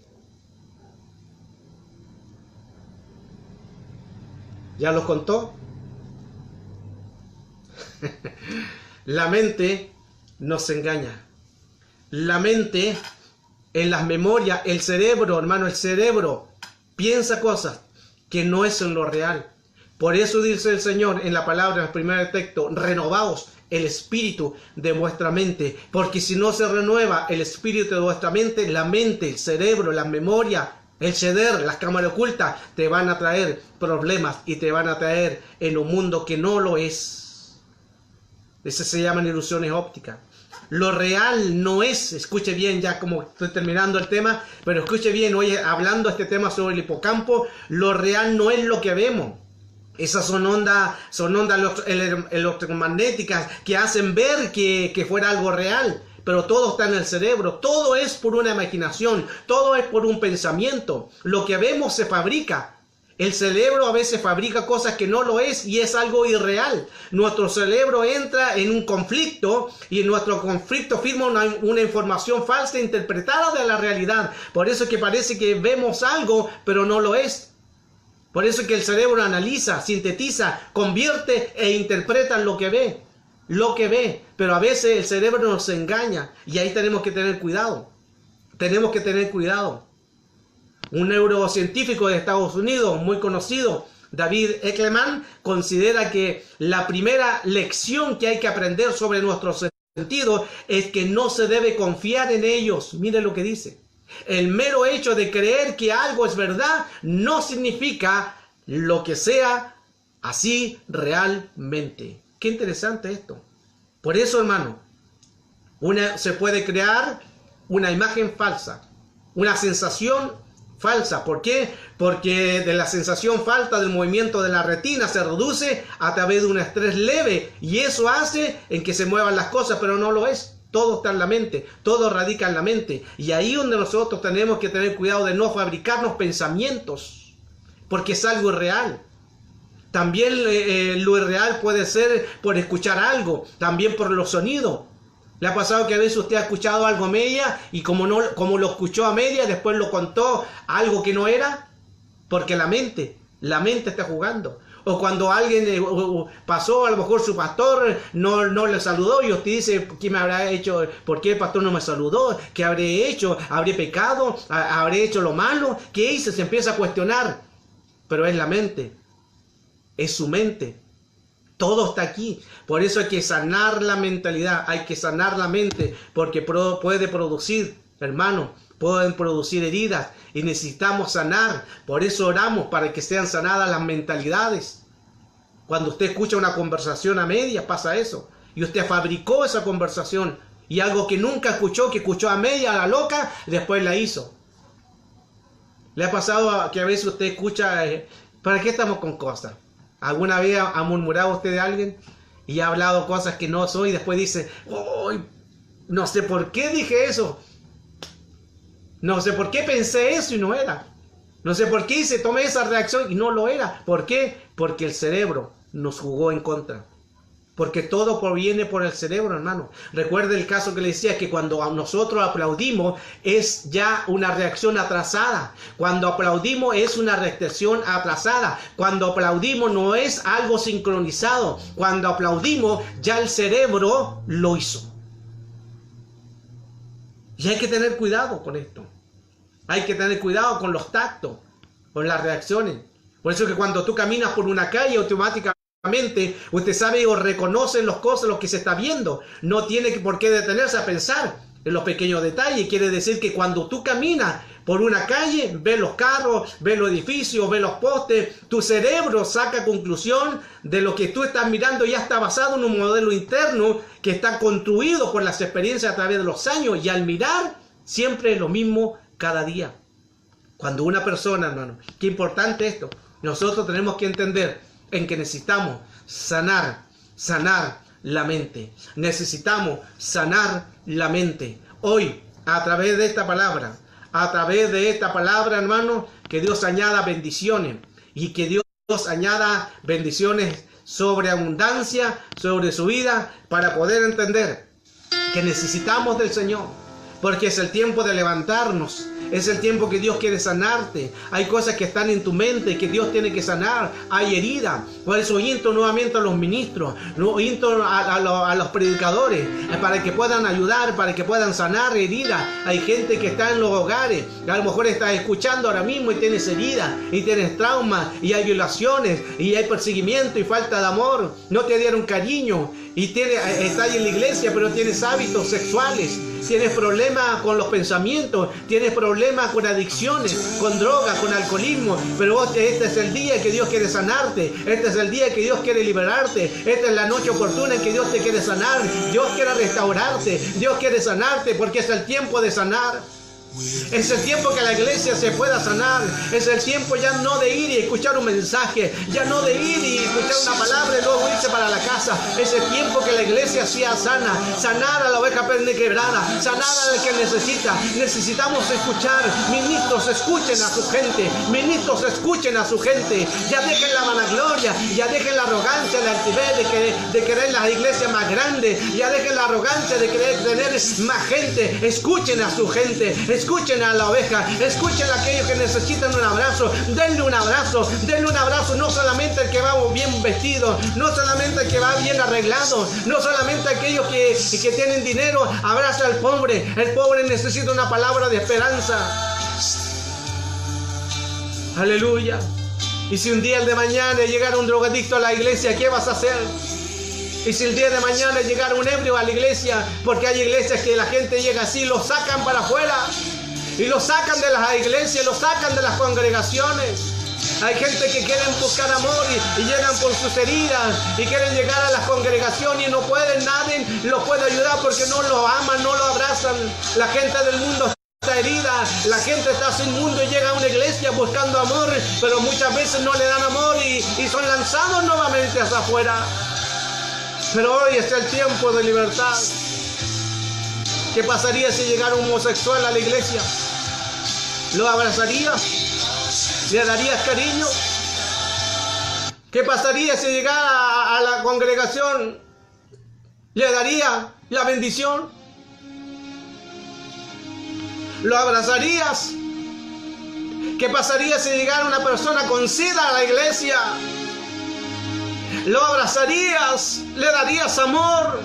¿Ya los contó? La mente nos engaña. La mente, en las memorias, el cerebro, hermano, el cerebro piensa cosas que no es en lo real. Por eso dice el Señor en la palabra, en el primer texto, renovaos el espíritu de vuestra mente, porque si no se renueva el espíritu de vuestra mente, la mente, el cerebro, la memoria, el ceder, las cámaras ocultas, te van a traer problemas y te van a traer en un mundo que no lo es. Eso se llaman ilusiones ópticas. Lo real no es, escuche bien, ya como estoy terminando el tema, pero escuche bien, hoy hablando este tema sobre el hipocampo, lo real no es lo que vemos. Esas son ondas electromagnéticas que hacen ver que fuera algo real, pero todo está en el cerebro, todo es por una imaginación, todo es por un pensamiento. Lo que vemos se fabrica. El cerebro a veces fabrica cosas que no lo es y es algo irreal. Nuestro cerebro entra en un conflicto y en nuestro conflicto firma una información falsa interpretada de la realidad. Por eso es que parece que vemos algo, pero no lo es. Por eso es que el cerebro analiza, sintetiza, convierte e interpreta lo que ve. Lo que ve. Pero a veces el cerebro nos engaña y ahí tenemos que tener cuidado. Tenemos que tener cuidado. Un neurocientífico de Estados Unidos, muy conocido, David Eagleman, considera que la primera lección que hay que aprender sobre nuestros sentidos es que no se debe confiar en ellos. Mire lo que dice. El mero hecho de creer que algo es verdad no significa lo que sea así realmente. Qué interesante esto. Por eso, hermano, se puede crear una imagen falsa, una sensación falsa. ¿Por qué? Porque de la sensación falta del movimiento de la retina se reduce a través de un estrés leve y eso hace en que se muevan las cosas, pero no lo es. Todo está en la mente, todo radica en la mente. Y ahí donde nosotros tenemos que tener cuidado de no fabricarnos pensamientos, porque es algo irreal. También lo irreal puede ser por escuchar algo, también por los sonidos. ¿Le ha pasado que a veces usted ha escuchado algo a media y como lo escuchó a media, después lo contó algo que no era? Porque la mente está jugando. O cuando alguien pasó, a lo mejor su pastor no le saludó y usted dice, ¿qué me habrá hecho? ¿Por qué el pastor no me saludó? ¿Qué habré hecho? ¿Habré pecado? ¿Habré hecho lo malo? ¿Qué hice? Se empieza a cuestionar. Pero es la mente. Es su mente. Todo está aquí. Por eso hay que sanar la mentalidad. Hay que sanar la mente. Porque puede producir, hermano, pueden producir heridas. Y necesitamos sanar. Por eso oramos para que sean sanadas las mentalidades. Cuando usted escucha una conversación a media, pasa eso. Y usted fabricó esa conversación. Y algo que nunca escuchó, que escuchó a media, a la loca, después la hizo. ¿Le ha pasado que a veces usted escucha, ¿para qué estamos con cosas? ¿Alguna vez ha murmurado usted de alguien y ha hablado cosas que no son y después dice, oh, no sé por qué dije eso? No sé por qué pensé eso y no era. No sé por qué tomé esa reacción y no lo era. ¿Por qué? Porque el cerebro nos jugó en contra. Porque todo proviene por el cerebro, hermano. Recuerde el caso que le decía, que cuando nosotros aplaudimos es ya una reacción atrasada. Cuando aplaudimos es una reacción atrasada. Cuando aplaudimos no es algo sincronizado. Cuando aplaudimos ya el cerebro lo hizo. Y hay que tener cuidado con esto. Hay que tener cuidado con los tactos, con las reacciones. Por eso que cuando tú caminas por una calle automáticamente usted sabe o reconoce las cosas, lo que se está viendo. No tiene por qué detenerse a pensar en los pequeños detalles. Quiere decir que cuando tú caminas por una calle, ves los carros, ves los edificios, ves los postes, tu cerebro saca conclusión de lo que tú estás mirando. Ya está basado en un modelo interno que está construido por las experiencias a través de los años, y al mirar siempre es lo mismo cada día. Cuando una persona, hermano, qué importante esto, nosotros tenemos que entender en que necesitamos sanar la mente. Necesitamos sanar la mente. Hoy, a través de esta palabra, hermano, que Dios añada bendiciones y que Dios añada bendiciones sobre abundancia, sobre su vida, para poder entender que necesitamos del Señor, porque es el tiempo de levantarnos. Es el tiempo que Dios quiere sanarte. Hay cosas que están en tu mente que Dios tiene que sanar. Hay heridas. Por eso insto nuevamente a los ministros, insto a los predicadores, para que puedan ayudar, para que puedan sanar heridas. Hay gente que está en los hogares, que a lo mejor estás escuchando ahora mismo y tienes heridas, y tienes traumas, y hay violaciones, y hay perseguimiento y falta de amor. No te dieron cariño, y estás en la iglesia pero tienes hábitos sexuales. Tienes problemas con los pensamientos, tienes problemas con adicciones, con drogas, con alcoholismo, pero este es el día que Dios quiere sanarte, este es el día que Dios quiere liberarte, esta es la noche oportuna en que Dios te quiere sanar, Dios quiere restaurarte, Dios quiere sanarte, porque es el tiempo de sanar. Es el tiempo que la iglesia se pueda sanar. Es el tiempo ya no de ir y escuchar un mensaje, ya no de ir y escuchar una palabra y luego irse para la casa. Es el tiempo que la iglesia sea sana, sanar a la oveja quebrada, sanar al que necesita. Necesitamos escuchar. Ministros, escuchen a su gente. Ministros, escuchen a su gente. Ya dejen la vanagloria, ya dejen la arrogancia, la altivez de querer las iglesias más grandes, ya dejen la arrogancia de querer tener más gente. Escuchen a su gente, escuchen a la oveja, escuchen a aquellos que necesitan un abrazo. Denle un abrazo, no solamente el que va bien vestido, no solamente el que va bien arreglado, no solamente aquellos que tienen dinero. Abraza al pobre. El pobre necesita una palabra de esperanza. Aleluya. Y si un día de mañana llegara un drogadicto a la iglesia, ¿qué vas a hacer? Y si el día de mañana llegara un ebrio a la iglesia, porque hay iglesias que la gente llega así, lo sacan para afuera. Y lo sacan de las iglesias, lo sacan de las congregaciones. Hay gente que quieren buscar amor y llegan por sus heridas y quieren llegar a las congregaciones y no pueden, nadie los puede ayudar porque no lo aman, no lo abrazan. La gente del mundo está herida, la gente está sin mundo y llega a una iglesia buscando amor, pero muchas veces no le dan amor y son lanzados nuevamente hacia afuera. Pero hoy es el tiempo de libertad. ¿Qué pasaría si llegara un homosexual a la iglesia? ¿Lo abrazarías? ¿Le darías cariño? ¿Qué pasaría si llegara a la congregación? ¿Le daría la bendición? ¿Lo abrazarías? ¿Qué pasaría si llegara una persona con SIDA a la iglesia? ¿Lo abrazarías? ¿Le darías amor?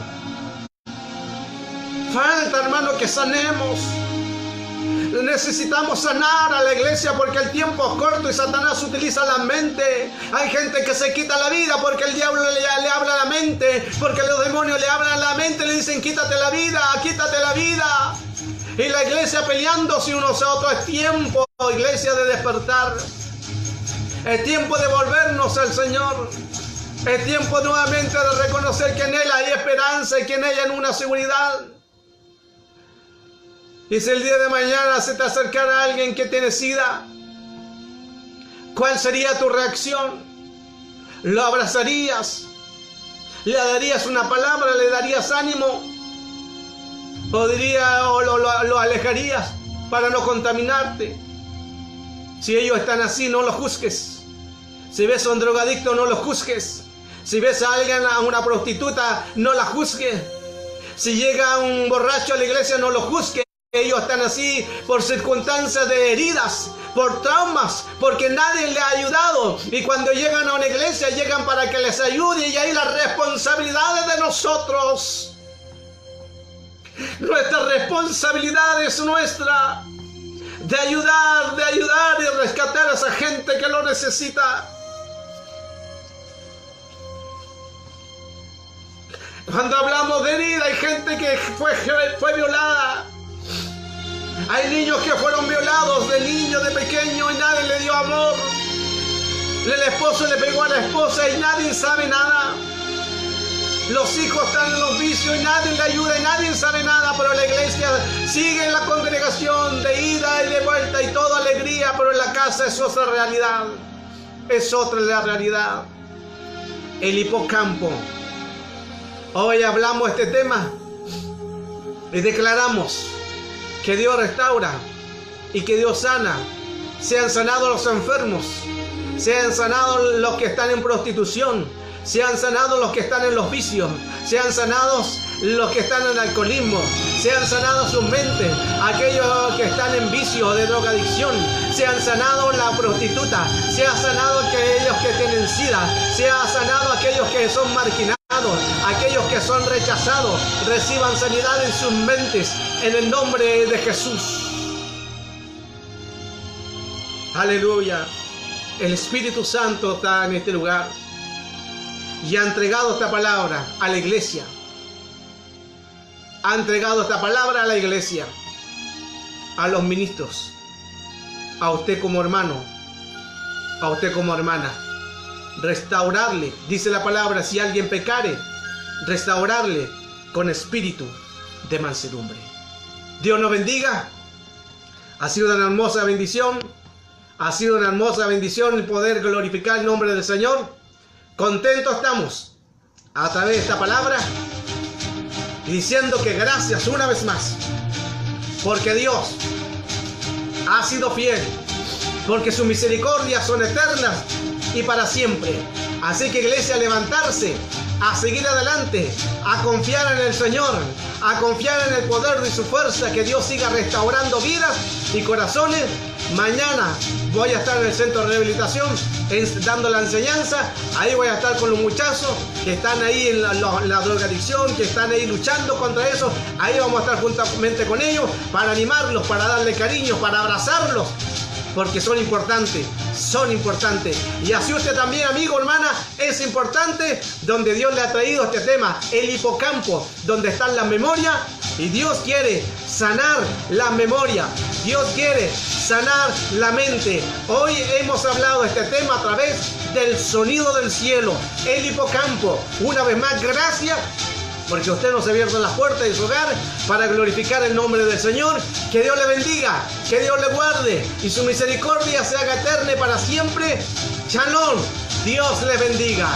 Falta, hermano, que sanemos. Necesitamos sanar a la iglesia porque el tiempo es corto y Satanás utiliza la mente. Hay gente que se quita la vida porque el diablo le habla a la mente, porque los demonios le hablan a la mente y le dicen quítate la vida, quítate la vida. Y la iglesia peleándose unos a otros. Es tiempo, iglesia, de despertar. Es tiempo de volvernos al Señor. Es tiempo nuevamente de reconocer que en Él hay esperanza y que en ella hay una seguridad. Y si el día de mañana se te acercara alguien que tiene SIDA, ¿cuál sería tu reacción? ¿Lo abrazarías? ¿Le darías una palabra? ¿Le darías ánimo? ¿O lo alejarías para no contaminarte? Si ellos están así, no los juzgues. Si ves a un drogadicto, no lo juzgues. Si ves a alguien, a una prostituta, no la juzgues. Si llega un borracho a la iglesia, no lo juzgues. Ellos están así por circunstancias de heridas, por traumas, porque nadie les ha ayudado. Y cuando llegan a una iglesia, llegan para que les ayude. Y ahí la responsabilidad es de nosotros. Nuestra responsabilidad es nuestra. De ayudar y rescatar a esa gente que lo necesita. Cuando hablamos de herida, hay gente que fue violada. Hay niños que fueron violados de niño, de pequeño, y nadie le dio amor. El esposo le pegó a la esposa y nadie sabe nada. Los hijos están en los vicios y nadie le ayuda y nadie sabe nada. Pero la iglesia sigue en la congregación de ida y de vuelta y toda alegría. Pero en la casa es otra realidad. Es otra la realidad. El hipocampo. Hoy hablamos de este tema y declaramos que Dios restaura y que Dios sana. Sean sanados los enfermos, sean sanados los que están en prostitución, sean sanados los que están en los vicios, sean sanados los que están en alcoholismo, sean sanados sus mentes, aquellos que están en vicio de drogadicción, sean sanados la prostituta, sea sanado aquellos que tienen SIDA, sea sanado aquellos que son marginados, aquellos que son rechazados, reciban sanidad en sus mentes en el nombre de Jesús. Aleluya. El Espíritu Santo está en este lugar y ha entregado esta palabra a la iglesia. Ha entregado esta palabra a la iglesia, a los ministros, a usted como hermano, a usted como hermana. Restaurarle, dice la palabra, si alguien pecare, restaurarle con espíritu de mansedumbre. Dios nos bendiga. Ha sido una hermosa bendición. Ha sido una hermosa bendición el poder glorificar el nombre del Señor. Contentos estamos a través de esta palabra y diciendo que gracias una vez más, porque Dios ha sido fiel, porque sus misericordias son eternas y para siempre. Así que, iglesia, a levantarse, a seguir adelante, a confiar en el Señor, a confiar en el poder de su fuerza, que Dios siga restaurando vidas y corazones. Mañana voy a estar en el centro de rehabilitación dando la enseñanza. Ahí voy a estar con los muchachos que están ahí en la drogadicción, que están ahí luchando contra eso. Ahí vamos a estar juntamente con ellos para animarlos, para darle cariño, para abrazarlos, porque son importantes, son importantes. Y así usted también, amigo, hermana, es importante, donde Dios le ha traído este tema, el hipocampo, donde están las memorias, y Dios quiere sanar la memoria, Dios quiere sanar la mente. Hoy hemos hablado de este tema a través del sonido del cielo, el hipocampo. Una vez más, gracias, porque usted nos ha abierto las puertas de su hogar para glorificar el nombre del Señor. Que Dios le bendiga, que Dios le guarde y su misericordia se haga eterna para siempre. Shalom, Dios le bendiga.